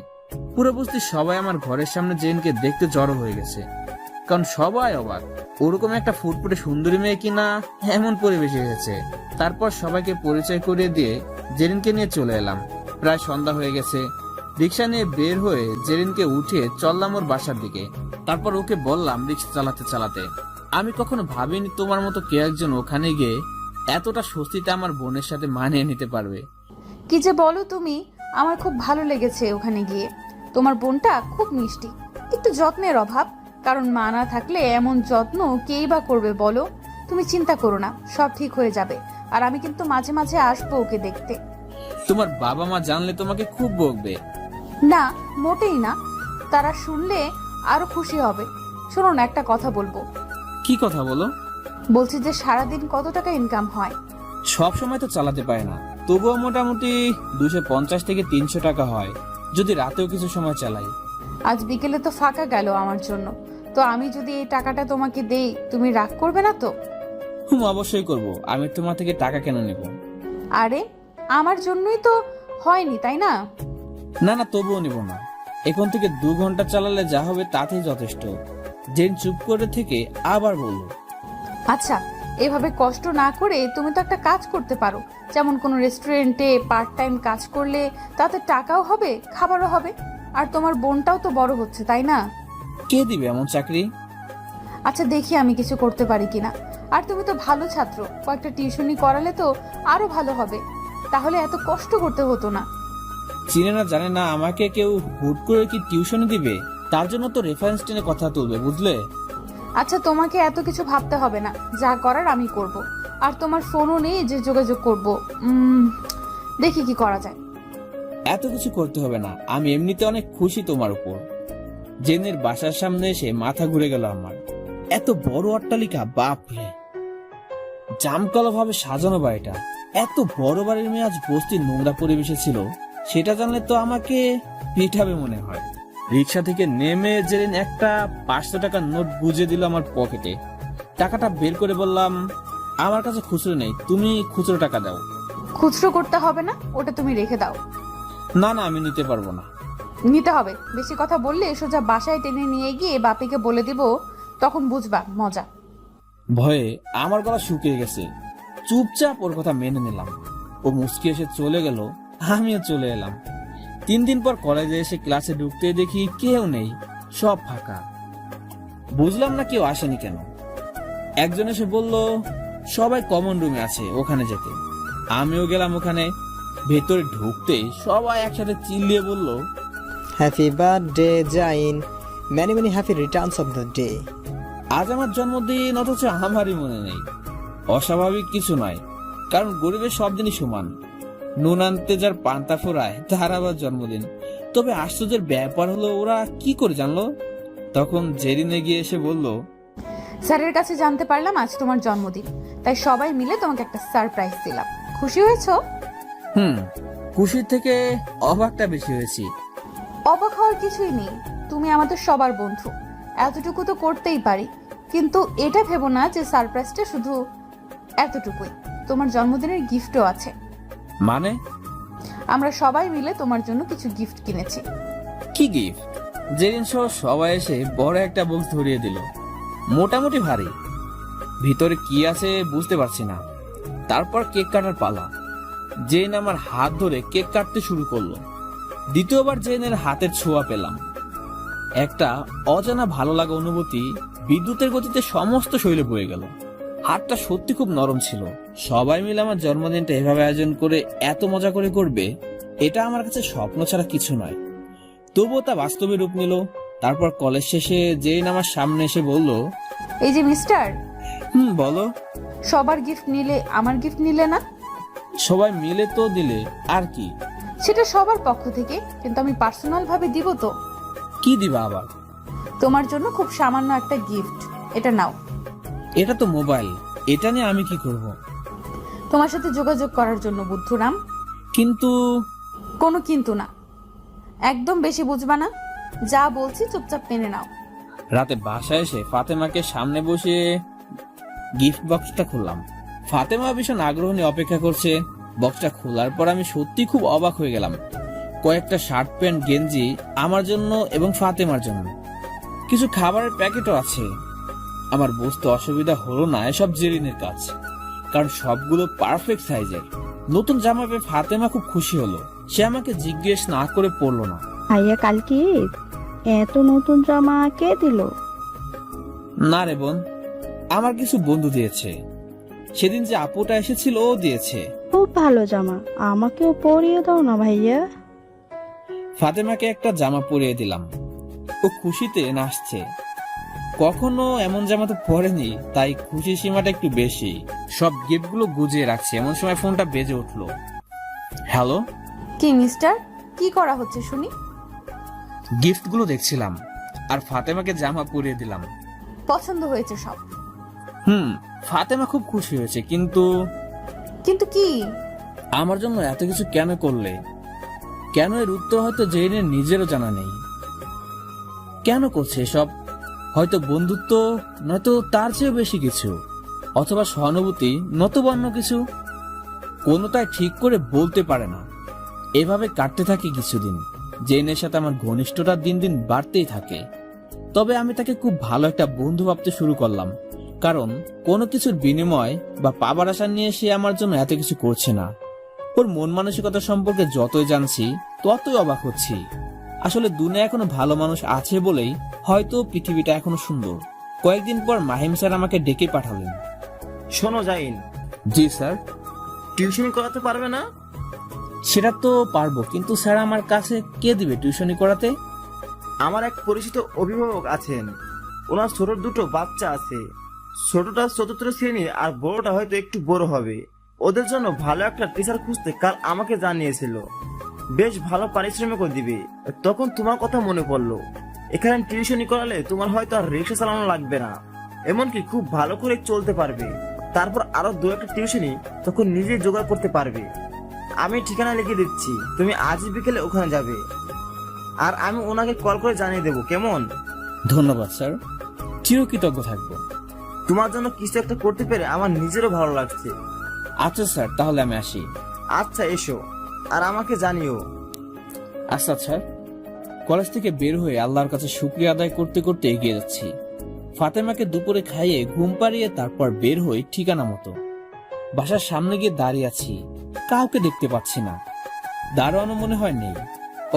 পুরো বস্তি সবাই আমার ঘরের সামনে জেনকে দেখতে জড়ো হয়ে গেছে। কারণ সবাই অবাক ওরকম একটা ফুটফুটে সুন্দরী মেয়ে কিনা এমন পরিবেশে এসেছে। তারপর সবাইকে পরিচয় করিয়ে দিয়ে জেরিনকে নিয়ে চলে এলাম। প্রায় সন্ধ্যা হয়ে গেছে। রিক্সা নিয়ে বের হয়ে জেরিনকে উঠিয়ে চললাম ওর বাসার দিকে। তারপর ওকে বললাম রিক্সা চালাতে চালাতে, আমি কখনো ভাবিনি তোমার মতো কে একজন ওখানে গিয়ে এতটা স্বস্তিতে আমার বোনের সাথে মানিয়ে নিতে পারবে।
কি যে বলো তুমি, আমার খুব ভালো লেগেছে ওখানে গিয়ে। তোমার বোনটা খুব মিষ্টি, একটু যত্নের অভাব, কারণ মা না থাকলে এমন যত্ন কেই বা করবে বলো। তুমি চিন্তা করো না, সব ঠিক হয়ে যাবে। আর আমি কিন্তু মাঝে মাঝে আসবো ওকে দেখতে।
তোমার বাবা মা জানলে তোমাকে খুব বকবে।
না, মোটেই না, তারা শুনলে আরো খুশি হবে। শোনো না, একটা কথা বলবো।
কি কথা বলো?
বলছি যে সারাদিন কত টাকা ইনকাম হয়?
সব সময় তো চালাতে পারে না, তবুও মোটামুটি 250 থেকে 300 টাকা হয়, যদি রাতেও কিছু সময় চালাই।
আজ বিকেলে তো ফাঁকা গেল আমার জন্য, তো আমি যদি এই টাকাটা তোমাকে দেই, তুমি রাগ করবে না তো?
অবশ্যই করব, আমি তোমার থেকে টাকা কেন নেব?
আরে আমার জন্যই তো হয়নি, তাই না?
না না, তবুও নেব না। এখন থেকে 2 ঘন্টা চালালে যা হবে তাতেই যথেষ্ট। জেন চুপ করে থেকে আবার বলল,
আচ্ছা, এভাবে কষ্ট না করে তুমি তো একটা কাজ করতে পারো। যেমন কোনো রেস্টুরেন্টে পার্ট টাইম কাজ করলে তাতে টাকাও হবে, খাবারও হবে, আর তোমার বোনটাও তো বড় হচ্ছে, তাই না?
কে দিবে এমন চাকরি?
আচ্ছা, দেখি আমি কিছু করতে পারি কিনা। আর তুমি তো ভালো ছাত্র, কয়েকটা টিউশনি করালে তো আরো ভালো হবে, তাহলে এত কষ্ট করতে হতো না।
চিনে না জানে না আমাকে কেউ হুট করে কি টিউশনি দিবে? তার জন্য তো রেফারেন্স টেনে কথা তুলবে, বুঝলে?
আচ্ছা, তোমাকে এত কিছু ভাবতে হবে না, যা করার আমি করব। আর তোমার ফোনও নেই যে যোগাযোগ করব। দেখি কি করা যায়।
এত কিছু করতে হবে না, আমি এমনিতে অনেক খুশি তোমার উপর। জেনের বাসার সামনে এসে মাথা ঘুরে গেল আমার। এত বড় অট্টালিকা, বাপরে! জামকালো ভাবে সাজানো বাড়িটা। এত বড় বাড়ির মেয়ে আজ বস্তির নোংরা পরিবেশে ছিল, সেটা জানলে তো আমাকে পিঠাবে মনে হয়। রিক্সা থেকে নেমে জেরিন একটা 500 টাকার নোট গুজে দিল আমার পকেটে। টাকাটা বের করে বললাম, আমার কাছে খুচরো নেই, তুমি খুচরো টাকা দাও।
খুচরো করতে হবে না, ওটা তুমি রেখে দাও।
না না, আমি নিতে পারবো না।
নিতে হবে। বেশি কথা বললে সোজা বাসায় টেনে নিয়ে গিয়ে বাপিকে বলে দিব, তখন বুঝবা মজা।
ভয়ে আমার গলা শুকিয়ে গেছে। চুপচাপ ওর কথা মেনে নিলাম। ও মুচকি এসে চলে গেল, আমিও চলে এলাম। 3 দিন পর কলেজে এসে ক্লাসে ঢুকতে দেখি কেউ নেই, সব ফাঁকা। বুঝলাম না কেউ আসেনি কেন। একজন এসে বলল সবাই কমন রুমে আছে, ওখানে যেতে। আমিও গেলাম ওখানে। ভেতরে ঢুকতেই সবাই একসাথে চিল্লিয়ে বলল,
happy birthday Zain, many many happy returns of the day.
আজ আমার জন্মদিন, অথচ আমারই মনে নেই। অস্বাভাবিক কিছু নয়, কারণ গরিবের সব দিনই সমান। নুন আনতে যার পান্তা ফোরায় তার আবার জন্মদিন। তবে আশ্চর্যের ব্যাপার হলো ওরা কি করে জানলো? তখন জেরিনে গিয়ে এসে বলল,
স্যারের কাছে জানতে পারলাম আজ তোমার জন্মদিন, তাই সবাই মিলে তোমাকে একটা সারপ্রাইজ দিলাম। খুশি হয়েছো?
খুশির থেকে অবাকটা বেশি হয়েছি।
অবাক হওয়ার কিছুই নেই, তুমি আমাদের সবার বন্ধু, এতটুকু তো করতেই পারি। কিন্তু এটা ভেবো না যে সারপ্রাইজটা শুধু এতটুকুই, তোমার জন্মদিনের গিফটও আছে।
মানে?
আমরা সবাই মিলে তোমার জন্য কিছু গিফট কিনেছি।
কি গিফট? জেরিন সহ সবাই এসে বড় একটা বক্স ধরিয়ে দিল, মোটামুটি ভারী। ভিতরে কি আছে বুঝতে পারছি না। তারপর কেক কাটার পালা। জেন আমার হাত ধরে কেক কাটতে শুরু করলো। দ্বিতীয়বার জেনের হাতের ছোঁয়া পেলাম। একটা অজানা ভালো লাগা অনুভূতি বিদ্যুতের গতিতে সমস্ত শরীরে বয়ে গেল। হাতটা সত্যি খুব নরম ছিল। সবাই মিলে আমার জন্মদিনটা এভাবে আয়োজন করে এত মজা করে করবে, এটা আমার কাছে স্বপ্ন ছাড়া কিছু নয়। তবুও তা বাস্তবে রূপ নিল। তারপর কলেজ শেষে জেন আমার সামনে এসে বলল,
এই যে মিস্টার,
বলো।
সবার গিফট নিলে আমার গিফট নিলে না?
সবাই মিলে তো দিলে, আর কি?
সেটা সবার পক্ষ থেকে, কিন্তু আমি পার্সোনাল ভাবে দিব তো।
কি দিবা আবার?
তোমার জন্য খুব সামান্য একটা গিফট, এটা নাও।
এটা তো মোবাইল, এটা নিয়ে আমি কি করব?
তোমার সাথে যোগাযোগ করার জন্য বুদ্ধুরাম।
কিন্তু
কোনো কিন্তু না, একদম বেশি বুঝবা না। যা বলছি চুপচাপ মেনে নাও।
রাতে বাসায় এসে ফাতেমাকে সামনে বসিয়ে গিফট বক্সটা খুললাম। ফাতেমা ভীষণ আগ্রহ নিয়ে অপেক্ষা করছে। বক্সটা খোলার পর আমি সত্যি খুব অবাক হয়ে গেলাম। কয়েকটা শার্ট প্যান্ট গেঞ্জি আমার জন্য এবং ফাতেমার জন্য। কিছু খাবারের প্যাকেটও আছে। আমার বুঝতে অসুবিধা হলো না এসব জেরিনের কাজ, কারণ সবগুলো পারফেক্ট সাইজের। নতুন জামা পেয়ে ফাতেমা খুব খুশি হলো। সে আমাকে জিজ্ঞেস না করে পরলো না।
ভাইয়া কালকে ঈদ, এত নতুন জামা কে দিল?
না রে বোন, আমার কিছু বন্ধু দিয়েছে। সেদিন যে আপুটা এসেছিল ও দিয়েছে।
খুব ভালো জামা, আমাকেও পরিয়ে দাও না ভাইয়া।
ফাতেমাকে একটা জামা পরিয়ে দিলাম। ও খুশিতে নাচছে। কখনো এমন জামা তো পরেনি, তাই খুশির সীমাটা একটু বেশি। সব গিফটগুলো গুজিয়ে রাখছে, এমন সময় ফোনটা বেজে উঠলো। হ্যালো।
কি মিস্টার, কি করা হচ্ছে শুনি?
গিফটগুলো দেখছিলাম আর ফাতেমাকে জামা পরিয়ে দিলাম।
পছন্দ হয়েছে সব?
ফাতেমা খুব খুশি হয়েছে, কিন্তু
কিন্তু কি?
আমার জন্য এত কিছু কেন করলে? কেন, এর উত্তর হয়তো জেনের নিজেরও জানা নেই। কেন করছে এসব? হয়তো বন্ধুত্ব, নয়তো তার চেয়েও বেশি কিছু, অথবা সহানুভূতি, নতুবা অন্য কিছু। কোনোটাই ঠিক করে বলতে পারে না। এভাবে কাটতে থাকে কিছুদিন। জেনের সাথে আমার ঘনিষ্ঠতা দিন দিন বাড়তেই থাকে। তবে আমি তাকে খুব ভালো একটা বন্ধু ভাবতে শুরু করলাম, কারণ কোনো কিছুর বিনিময় বা পাবার আশা নিয়ে সে আমার জন্য এত কিছু করছে না। ওর মন মানসিকতা সম্পর্কে যতই জানছি ততই অবাক হচ্ছি। আসলে দুনিয়া এখনো ভালো মানুষ আছে বলেই হয়তো পৃথিবীটা এখনো সুন্দর। কয়েকদিন পর মাহিম স্যার আমাকে ডেকে পাঠালেন।
শোনো জাইন।
জি স্যার।
টিউশন করাতে পারবে না?
সেটা তো পারবো, কিন্তু স্যার আমার কাছে কে দিবে টিউশনি করাতে?
আমার এক পরিচিত অভিভাবক আছেন, ওনার ছোট দুটো বাচ্চা আছে। ছোটটা 4th শ্রেণী আর বড়টা হয়তো একটু বড় হবে। ওদের জন্য ভালো একটা টিচার খুঁজতে কাল আমাকে জানিয়েছিল। বেশ ভালো পারিশ্রমিকও দিবে। তখন তোমার কথা মনে পড়লো। এখানে টিউশনি করালে তোমার হয়তো আর রিক্সা চালানো লাগবে না, এমনকি খুব ভালো করে চলতে পারবে। তারপর আরো 2-1টা টিউশনি তখন নিজেই জোগাড় করতে পারবে। আমি ঠিকানা লিখে দিচ্ছি, তুমি আজ বিকেলে ওখানে যাবে। আর আমি ওনাকে কল করে জানিয়ে দেবো, কেমন?
ধন্যবাদ স্যার, চিরকৃতজ্ঞ থাকবো।
তোমার জন্য কিছু একটা করতে পেরে আমার নিজেরও ভালো লাগছে।
আচ্ছা স্যার, তাহলে আমি আসি।
আচ্ছা এসো, আর আমাকে জানিও।
আচ্ছা স্যার। কলেজ থেকে বের হয়ে আল্লাহর কাছে শুকরিয়া আদায় করতে করতে এগিয়ে যাচ্ছি। ফাতেমাকে দুপুরে খাইয়ে ঘুম পাড়িয়ে তারপর বের হই ঠিকানা মতো। বাসার সামনে গিয়ে দাঁড়িয়ে আছি, কাউকে দেখতে পাচ্ছি না। দারোয়ানও মনে হয় নেই।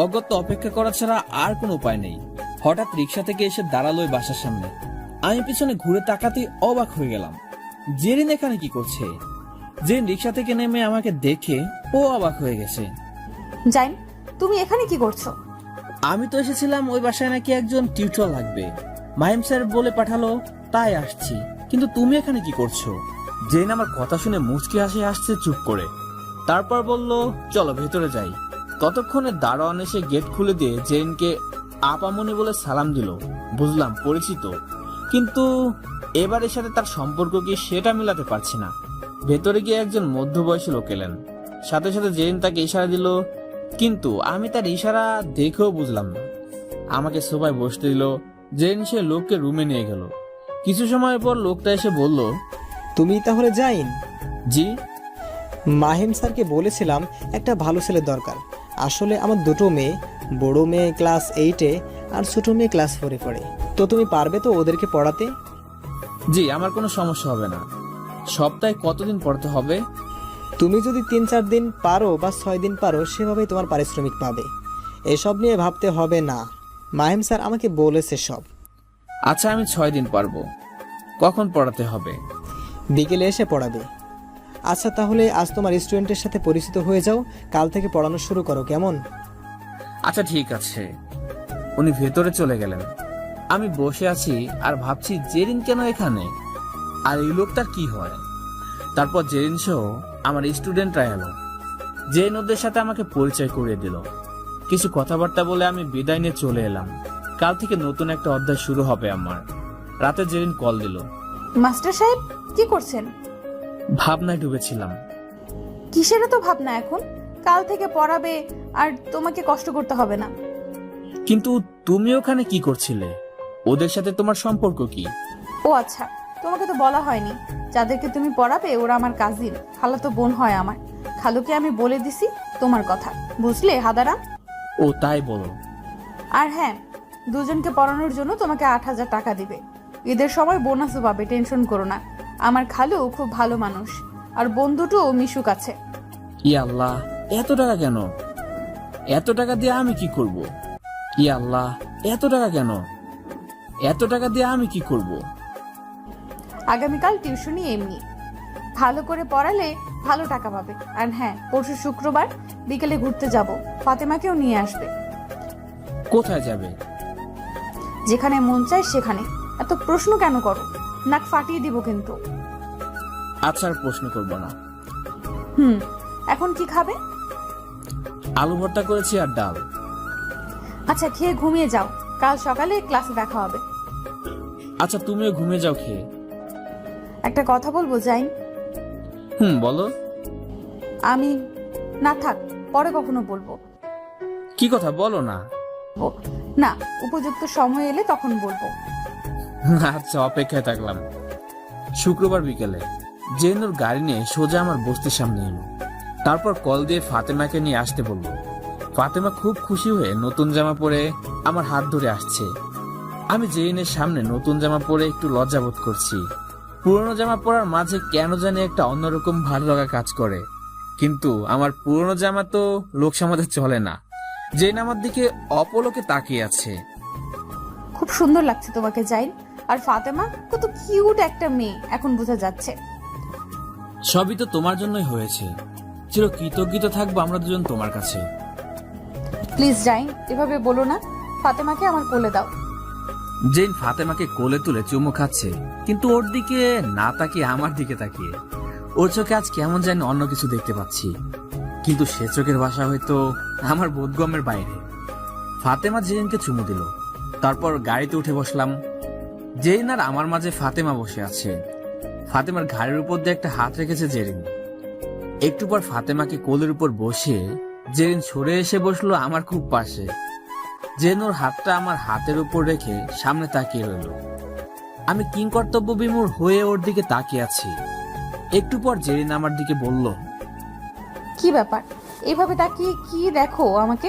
অগত্য অপেক্ষা করা ছাড়া আর কোনো উপায় নেই। হঠাৎ রিক্সা থেকে এসে দাঁড়ালো বাসার সামনে। আমি পিছনে ঘুরে তাকাতেই অবাক হয়ে গেলাম। জেরিন এখানে কি করছে? জেরিন রিক্সা থেকে নেমে আমাকে দেখে ও অবাক হয়ে গেছে।
জাইন, তুমি এখানে কি করছো?
আমি তো এসেছিলাম ওই বাসায় নাকি একজন টিউটর লাগবে, মাহিম স্যার বলে পাঠালো, তাই আসছি। কিন্তু তুমি এখানে কি করছো? জেন আমার কথা শুনে মুচকি হাসি আসছে চুপ করে। তারপর বলল, চলো ভেতরে যাই। ততক্ষণে দারোয়ান এসে গেট খুলে দিয়ে জেনকে আপামনি বলে সালাম দিল। বুঝলাম পরিচিত, কিন্তু এবারের সাথে তার সম্পর্ক কি সেটা মিলাতে পারছি না। ভেতরে গিয়ে একজন মধ্যবয়সী লোক এলেন। সাথে সাথে জেন তাকে ইশারা দিল, কিন্তু আমি তার ইশারা দেখেও বুঝলাম না। আমাকে সোফায় বসতে দিল। জেন সে লোককে রুমে নিয়ে গেল। কিছু সময় পর লোকটা এসে বলল,
তুমি তাহলে যাইন?
জি।
মাহিম স্যারকে বলেছিলাম একটা ভালো ছেলে দরকার। আসলে আমার দুটো মেয়ে, বড় মেয়ে ক্লাস 8-এ আর ছোট মেয়ে ক্লাস 4-এ পড়ে। তো তুমি পারবে তো ওদেরকে পড়াতে?
জি, আমার কোনো সমস্যা হবে না। সপ্তাহে কতদিন পড়তে হবে?
তুমি যদি 3-4 দিন পারো বা 6 দিন পারো, সেভাবেই তোমার পারিশ্রমিক পাবে। এসব নিয়ে ভাবতে হবে না, মাহিম স্যার আমাকে বলেছে সব।
আচ্ছা, আমি 6 দিন পারবো। কখন পড়াতে হবে?
বিকেলে এসে পড়াবে। আচ্ছা তাহলে আজ তোমার স্টুডেন্টের সাথে পরিচিত হয়ে যাও, কাল থেকে পড়ানো শুরু করো, কেমন?
আচ্ছা ঠিক আছে। উনি ভেতরে চলে গেলেন। আমি বসে আছি আর ভাবছি জেরিন কেন এখানে, আর এই লোকটার কি হয়। তারপর জেরিন সহ আমার স্টুডেন্টরা এলো। জেরিন ওদের সাথে আমাকে পরিচয় করিয়ে দিল। কিছু কথাবার্তা বলে আমি বিদায় নিয়ে চলে এলাম। কাল থেকে নতুন একটা অধ্যায় শুরু হবে আমার। রাতে জেরিন কল দিল।
মাস্টার সাহেব, কি করছেন?
ভাবনায় ডুবেছিলাম।
কিসের তো ভাবনা এখন? কাল থেকে পড়াবে আর তোমাকে কষ্ট করতে হবে না।
কিন্তু তুমি ওখানে কি করছিলে? ওদের সাথে তোমার সম্পর্ক কি?
ও আচ্ছা, তোমাকে তো বলা হয়নি। যাদেরকে তুমি পড়াবে ওরা আমার কাজিন, খালাতো বোন হয় আমার। খালুকে আমি বলে দিছি তোমার কথা, বুঝলে হাদারা?
ও তাই বলো।
আর হ্যাঁ, দুজনকে পড়ানোর জন্য তোমাকে 8,000 টাকা দিবে। ঈদের সময় বোনাসও পাবে, টেনশন করো না। আমার খালু খুব ভালো মানুষ, আর বন্ধুটাও মিশুক আছে।
ই আল্লাহ, এত টাকা কেন? এত টাকা দিয়ে আমি কি করব? ই আল্লাহ, এত টাকা কেন? এত টাকা দিয়ে আমি কি করব?
আগামীকাল টিউশনি এমনি ভালো করে পড়ালে ভালো টাকা পাবে। আর হ্যাঁ, পরশু শুক্রবার বিকেলে ঘুরতে যাব, ফাতেমাকেও নিয়ে আসবে।
কোথায় যাবে?
যেখানে মন চায় সেখানে। এত প্রশ্ন কেন করো? নাক ফাটিয়ে দিব কিন্তু।
আচ্ছা, আর প্রশ্ন করব না।
এখন কি খাবে?
আলু ভর্তা করেছি আর ডাল।
আচ্ছা, খেয়ে ঘুমিয়ে যাও, কাল সকালে ক্লাসে দেখা হবে।
আচ্ছা, তুমিও ঘুমিয়ে যাও খেয়ে।
একটা কথা বলবো জাইন?
বলো।
আমি না, থাক, পরে কখনো বলবো।
কি কথা বলো না?
না, উপযুক্ত সময় এলে তখন বলবো।
আচ্ছা, অপেক্ষায় থাকলাম। শুক্রবার বিকেলে জেনুর গাড়ি নিয়ে সোজা আমার বস্তির সামনে এলো। তারপর কল দিয়ে ফাতেমাকে নিয়ে আসতে বললো। ফাতেমা খুব খুশি হয়ে নতুন জামা পরে আমার হাত ধরে আসছে। আমি জেইনের সামনে নতুন জামা পরে একটু লজ্জাবোধ করছি। পুরনো জামা পরার মাঝে কেন জানি একটা অন্যরকম ভালো লাগা কাজ করে। কিন্তু আমার পুরনো জামা তো লোক সমাজে চলে না। জেইন আমার দিকে অপলকে তাকিয়ে আছে।
খুব সুন্দর লাগছে তোমাকে জাইন। আর ফাতেমা কত কিউট একটা মেয়ে, এখন বোঝা যাচ্ছে।
সবই তো তোমার জন্যই হয়েছে। চির কৃতজ্ঞ থাকবো আমরা দুজন তোমার কাছে।
প্লিজ জাইন, এভাবে বলো না। ফাতেমাকে আমার কোলে দাও।
জেইন ফাতেমাকে কোলে তুলে চুমু খাচ্ছে, কিন্তু ওর দিকে না তাকিয়ে আমার দিকে তাকিয়ে। ওর চোখে আজ কেমন যেন অন্য কিছু দেখতে পাচ্ছি, কিন্তু সে চোখের ভাষা হয়তো আমার বোধগম্যের বাইরে। ফাতেমা জেইনকে চুমু দিল, তারপর গাড়িতে উঠে বসলাম। জেইন আর আমার মাঝে ফাতেমা বসে আছে। ফাতেমার ঘাড়ের উপর দিয়ে একটা হাত রেখেছে জেরিন। একটু পর ফাতেমাকে কোলের উপর বসে জেরিন সরে এসে বসলো আমার খুব পাশে। জেন ওর হাতটা আমার হাতের উপর রেখে সামনে তাকিয়ে রইল। আমি কিংকর্তব্য বিমূঢ় হয়ে ওর দিকে তাকিয়ে আছি। একটু পর জেরিন আমার দিকে বলল,
কি ব্যাপার? এভাবে তাকিয়ে কি দেখো আমাকে?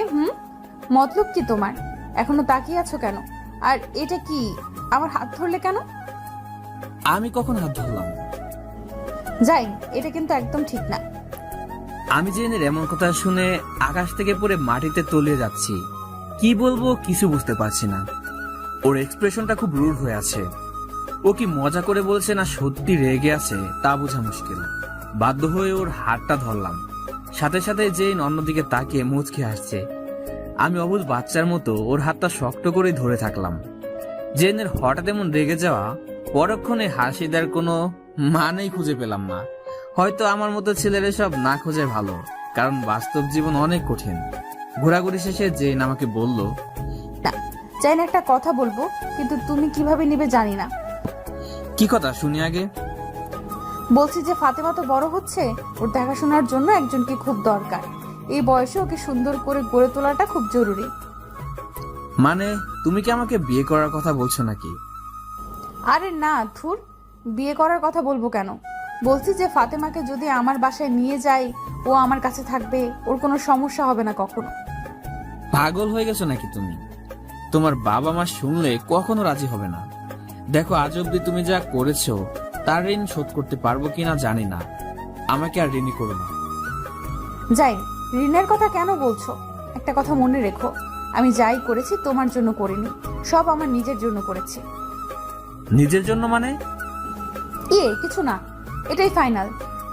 মতলব কি তোমার? এখনো তাকিয়ে আছো কেন? আর এটা কি? আমার হাত ধরলে কেন?
আমি কখন হাত ধরলাম?
জাইন, এটা কিন্তু একদম ঠিক না।
আমি জেনের এমন কথা শুনে আকাশ থেকে পড়ে মাটিতে তলিয়ে যাচ্ছি। কি বলবো কিছু বুঝতে পারছি না। ওর এক্সপ্রেশনটা খুব রুড হয়ে আছে। ও কি মজা করে বলছে না সত্যি রেগে আছে তা বোঝা মুশকিল। বাধ্য হয়ে ওর হাতটা ধরলাম। সাথে সাথে জেইন অন্যদিকে তাকিয়ে মুচকি হাসছে। আমি অবুঝ বাচ্চার মতো ওর হাতটা শক্ত করে ধরে থাকলাম। জেনের হঠাৎ এমন রেগে যাওয়া, পরক্ষণে হাসি দেওয়ার কোনো মানেই খুঁজে পেলাম না। হয়তো আমার মতো ছেলেরা সব না খোঁজে ভালো, কারণ বাস্তব জীবন অনেক কঠিন। ঘোরাঘুরি শেষে জেইন আমাকে বলল,
না, জাইন, একটা কথা বলবো, কিন্তু তুমি কিভাবে নিবে জানি না।
কি কথা শুনি আগে?
বলছি যে ফাতেমা তো বড় হচ্ছে, ওর দেখাশোনার জন্য একজনকে খুব দরকার। এই বয়সে ওকে সুন্দর করে গড়ে তোলাটা খুব জরুরি।
মানে তুমি কি আমাকে বিয়ে করার কথা বলছো নাকি?
আরে না, ধুর, বিয়ে করার কথা বলবো কেন? বলছি যে ফাতেমাকে যদি আমার বাসায় নিয়ে যাই, ও আমার কাছে থাকবে, ওর কোনো সমস্যা হবে না কখনো।
পাগল হয়ে গেছো নাকি তুমি? তোমার বাবা মা শুনলে কখনো রাজি হবে না। দেখো, আজ অব্দি তুমি যা করেছো তার ঋণ শোধ করতে পারবো কিনা জানি না। আমাকে আর ঋণী করো না।
যাই, ঋণের কথা কেন বলছো? একটা কথা মনে রেখো, আমি যাই করেছি তোমার জন্য করিনি, সব আমার নিজের জন্য করেছি।
নিজের জন্য মানে?
কিছু না, এটাই ফাইনাল।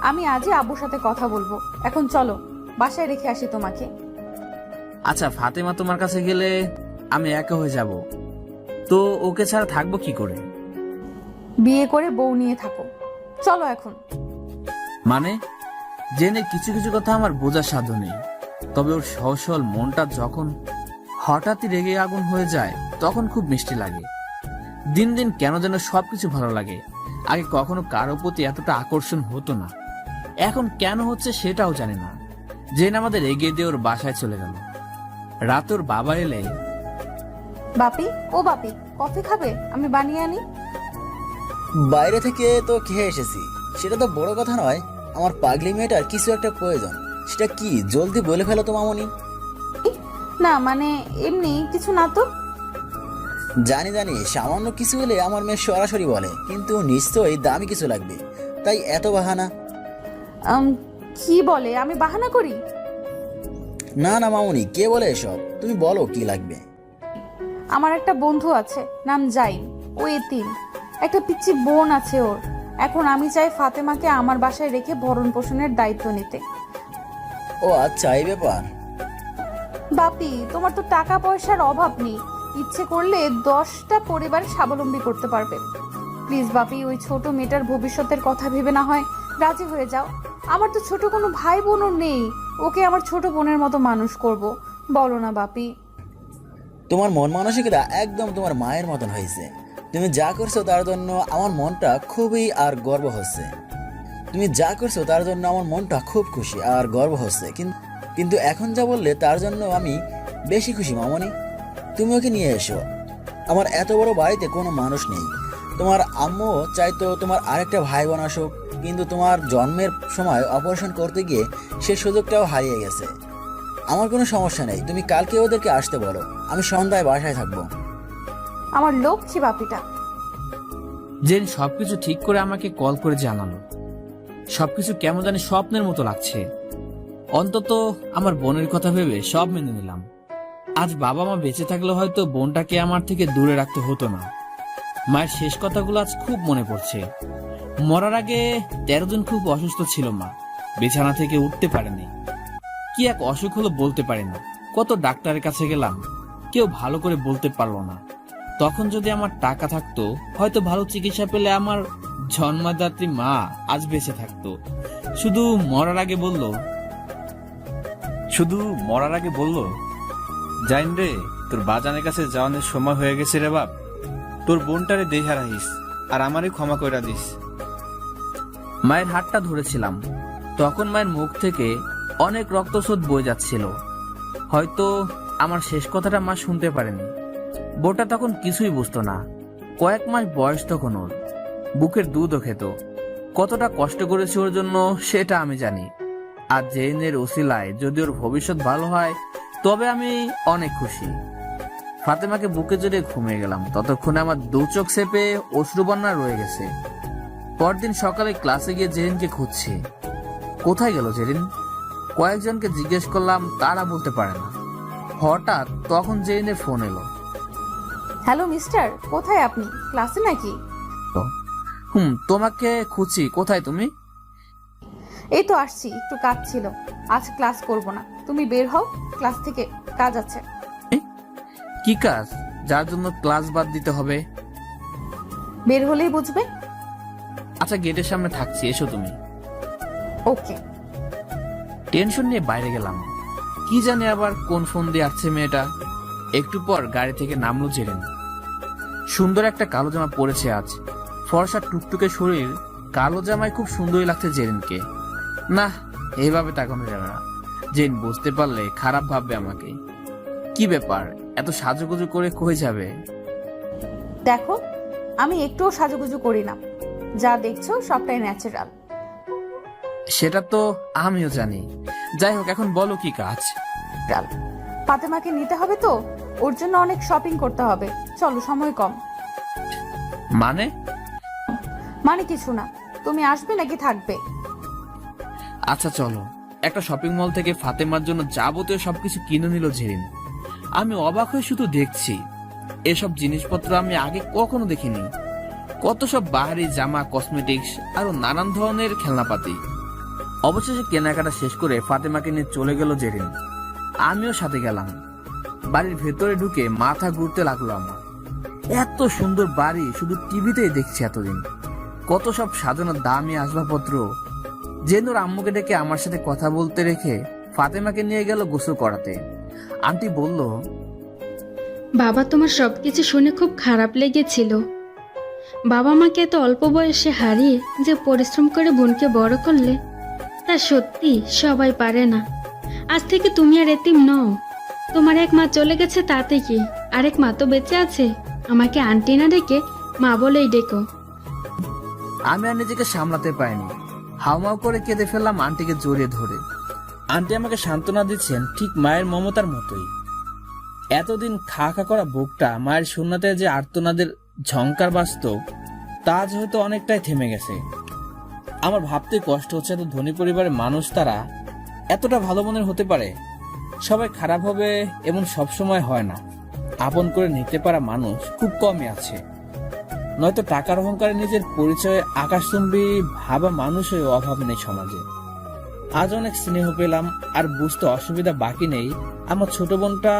আমি আজই আব্বুর সাথে কথা বলবো। এখন চলো, বাসায় রেখে আসি তোমাকে।
আচ্ছা, ফাতেমা তোমার কাছে গেলে আমি একা হয়ে যাব, তো ওকে ছাড়া থাকবো কি করে?
বিয়ে করে বউ নিয়ে থাকো। চলো এখন।
মানে জেনে কিছু কিছু কথা আমার বোঝার সাধ্য নেই, তবে ওর সহজ সরল মনটা যখন হঠাৎই রেগে আগুন হয়ে যায় তখন খুব মিষ্টি লাগে। দিন দিন কেন যেন সবকিছু ভালো লাগে। আগে কখনো কারো প্রতি এতটা আকর্ষণ হতো না, এখন কেন হচ্ছে সেটাও জানি না। জেন আমাদের এগিয়ে দিয়ে ওর বাসায় চলে গেল। রাত ওর বাবা এলে,
বাপি, ও বাপি, কফি খাবে? আমি বানিয়ে আনি।
বাইরে থেকে তো খেয়ে এসেছি, সেটা তো বড় কথা নয়। আমার পাগলি মেয়েটার কিছু একটা প্রয়োজন, সেটা কি জলদি বলে ফেলো তো মামনি।
না মানে এমনি কিছু না তো।
জানি জানি, সামান্য কিছু হলে আমার মেয়ে সরাসরি বলে, কিন্তু নিশ্চয়ই দামি কিছু লাগবে, তাই এত বাহানা।
কি বলে আমি বাহানা করি?
না না মামুনি, কে বলে এসব? তুমি বলো কি লাগবে।
আমার একটা বন্ধু আছে, নাম জাইম। ও এতিম, একটা পিচ্চি বোন আছে ওর। এখন আমি চাই ফাতেমাকে আমার বাসায় রেখে ভরণ পোষণের দায়িত্ব নিতে।
ও আচ্ছা, এই ব্যাপার।
বাপি, তোমার তো টাকা পয়সার অভাব নেই, ইচ্ছে করলে 10টা পরিবার স্বাবলম্বী করতে পারবে। প্লিজ বাপি, ওই ছোট মেয়েটার ভবিষ্যতের কথা ভেবে না হয় রাজি হয়ে যাও। আমার তো ছোট কোনো ভাই বোনও নেই, ওকে আমার ছোট বোনের মতো মানুষ করব। বলো না বাপি।
তোমার মন মানসিকতা একদম তোমার মায়ের মতন হয়েছে। তুমি যা করছো তার জন্য আমার মনটা খুবই আর গর্ব হচ্ছে। তুমি যা করছো তার জন্য আমার মনটা খুব খুশি আর গর্ব হচ্ছে, কিন্তু এখন যা বললে তার জন্য আমি বেশি খুশি মামনি। তুমি ওকে নিয়ে এসো। আমার এত বড় বাড়িতে কোনো মানুষ নেই। তোমার আম্মু চাইতো তোমার আরেকটা ভাই বোন আসুক, কিন্তু তোমার জন্মের সময় অপারেশন করতে গিয়ে সে সুযোগটাও হারিয়ে গেছে। আমার কোনো সমস্যা নেই, তুমি কালকে ওদেরকে আসতে বলো, আমি সন্ধ্যায় বাসায় থাকবো।
আমার লক্ষ্মী বাপিটা।
জেন সবকিছু ঠিক করে আমাকে কল করে জানালো। সবকিছু কেমন জানি স্বপ্নের মতো লাগছে। অন্তত আমার বোনের কথা ভেবে সব মেনে নিলাম। আজ বাবা মা বেঁচে থাকলে হয়তো বোনটাকে আমার থেকে দূরে রাখতে হতো না। মায়ের শেষ কথাগুলো আজ খুব মনে পড়ছে। মরার আগে 13 দিন খুব অসুস্থ ছিল মা, বিছানা থেকে উঠতে পারেনি। কি এক অসুখ হলো বলতে পারি না। কত ডাক্তারের কাছে গেলাম, কেউ ভালো করে বলতে পারলো না। তখন যদি আমার টাকা থাকতো, হয়তো ভালো চিকিৎসা পেলে আমার জন্মদাত্রী মা আজ বেঁচে থাকতো। শুধু মরার আগে বললো, জাইন রে, তোর বাজানের কাছে যাওয়ানোর সময় হয়ে গেছে রে বাপ। তোর বোনটারে দেখা রাখিস আর আমারই ক্ষমা কইরা দিস। মায়ের হাতটা ধরেছিলাম। তখন মায়ের মুখ থেকে অনেক রক্তস্রোত বয়ে যাচ্ছিল। হয়তো আমার শেষ কথাটা মা শুনতে পারেনি। বোটা তখন কিছুই বুঝতো না। কয়েক মাস বয়স তখন ওর। বুকের দুধও খেত। কতটা কষ্ট করেছে ওর জন্য সেটা আমি জানি। আর জেনের ওসিলায় যদি ওর ভবিষ্যৎ ভালো হয় তবে আমি অনেক খুশি। ফাতেমাকে বুকে জড়িয়ে ঘুমিয়ে গেলাম। ততক্ষণে আমার 2 চোখ চেপে অশ্রুবন্যা রয়ে গেছে। পরদিন সকালে ক্লাসে গিয়ে জেরিনকে খুঁজছি। কোথায় গেল জেরিন? কয়েকজনকে জিজ্ঞেস করলাম, তারা বলতে পারে না। হঠাৎ তখন জেরিনের ফোন এলো।
হ্যালো মিস্টার, কোথায় আপনি? ক্লাসে নাকি?
তোমাকে খুঁজছি। কোথায় তুমি?
এই তো আসছি, একটু কাজ ছিল। আজ ক্লাস করব না, তুমি বের হও ক্লাস থেকে, কাজ আছে।
কি কাজ যার জন্য ক্লাস বাদ দিতে হবে?
বের হলেই বুঝবে।
আচ্ছা, গেটের সামনে থাকছি, এসো তুমি।
ওকে।
টেনশন নিয়ে বাইরে গেলাম। কি জানি আবার কোন ফোন দিয়ে আসছে মেয়েটা। একটু পর গাড়ি থেকে নামলো জেরিন। সুন্দর একটা কালো জামা পরেছে আজ। ফর্সা টুকটুকে শরীর, কালো জামায় খুব সুন্দরই লাগছে জেরিনকে। না, এইভাবে তাকানো যাবে না। জেন বুঝতে পারলে খারাপ ভাববে আমাকে। কি ব্যাপার, এত সাজুগুজু করে কই যাবে?
দেখো, আমি একটুও সাজুগুজু করি না, যা দেখছো সবটাই ন্যাচারাল।
সেটা তো আমিও জানি। যাই হোক, এখন বলো কি কাজ?
ফাতেমাকে নিতে হবে তো, ওর জন্য অনেক শপিং করতে হবে। চলো, সময় কম। মানে কিছু না, তুমি আসবে নাকি থাকবে?
আচ্ছা চলো। একটা শপিং মল থেকে ফাতেমার জন্য যাবতীয় সবকিছু কিনে নিল জেরিন। আমি অবাক হয়ে শুধু দেখছি। এসব জিনিসপত্র আমি আগে কখনো দেখিনি। কত সব বাহারি জামা, কসমেটিক্স, আরো নানান ধরনের খেলনাপাতি। অবশেষে কেনাকাটা শেষ করে ফাতেমাকে নিয়ে চলে গেল জেরিন। আমিও সাথে গেলাম। বাড়ির ভেতরে ঢুকে মাথা ঘুরতে লাগলো আমার। এত সুন্দর বাড়ি শুধু টিভিতেই দেখছি এতদিন। কত সব সাজানো দামি আসবাবপত্র। জেনুর আম্মুকে ডেকে আমার সাথে কথা বলতে রেখে ফাতেমাকে নিয়ে গেল গোসল করাতে। আন্টি বলল,
বাবা, তোমার সবকিছু শুনে খুব খারাপ লেগেছিল। বাবা মাকে এত অল্প বয়সে হারিয়ে যে পরিশ্রম করে বোনকে বড় করলে, তা সত্যি সবাই পারে না। আজ থেকে তুমি আর এতিম নও। তোমার এক মা চলে গেছে, তাতে কি, আরেক মা তো বেঁচে আছে। আমাকে আন্টি না ডেকে মা বলেই ডেকো।
আমি আর নিজেকে সামলাতে পারিনি। হাউমাউ করে কেঁদে ফেললাম আন্টিকে জড়িয়ে ধরে। আন্টি আমাকে সান্ত্বনা দিচ্ছেন ঠিক মায়ের মমতার মতোই। এতদিন খা খা করা বুকটা মায়ের শূন্যতে যে আর্তনাদের ঝংকার বাস্তব তা আজ হয়তো অনেকটাই থেমে গেছে। আমার ভাবতে কষ্ট হচ্ছে, এত ধনী পরিবারের মানুষ তারা এতটা ভালো মনের হতে পারে। সবাই খারাপ হবে এমন সবসময় হয় না। আপন করে নিতে পারা মানুষ খুব কমই আছে। নয়তো টাকার অহংকারে নিজের পরিচয়ে আকাশচুম্বী ভাবা মানুষের অভাব নেই সমাজে। আজ অনেক স্নেহ পেলাম, আর বুঝতে অসুবিধা বাকি নেই আমার ছোট বোনটা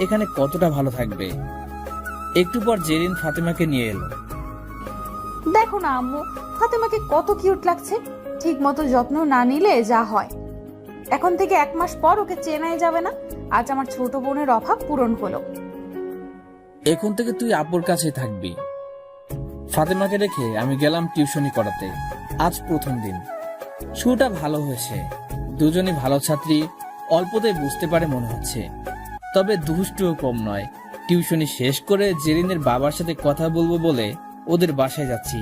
এখানে কতটা ভালো থাকবে। একটু পর জেরিন ফাতেমাকে নিয়ে এলো।
দেখো না আম্মু, ফাতেমাকে কত কিউট লাগছে। ঠিক মতো যত্ন না নিলে যা হয়। এখন থেকে 1 মাস পর ওকে চেনাই যাবে না। আজ আমার ছোট বোনের অভাব পূরণ হলো।
এখন থেকে তুই আপুর কাছেই থাকবি। ফাতেমাকে রেখে আমি গেলাম টিউশনি করাতে। আজ প্রথম দিন। শুরুটা ভালো হয়েছে। দুজনই ভালো ছাত্রী, অল্পতেই বুঝতে পারে মনে হচ্ছে। তবে দুষ্টুও কম নয়। টিউশনি শেষ করে জেরিনের বাবার সাথে কথা বলবো বলে ওদের বাসায় যাচ্ছি।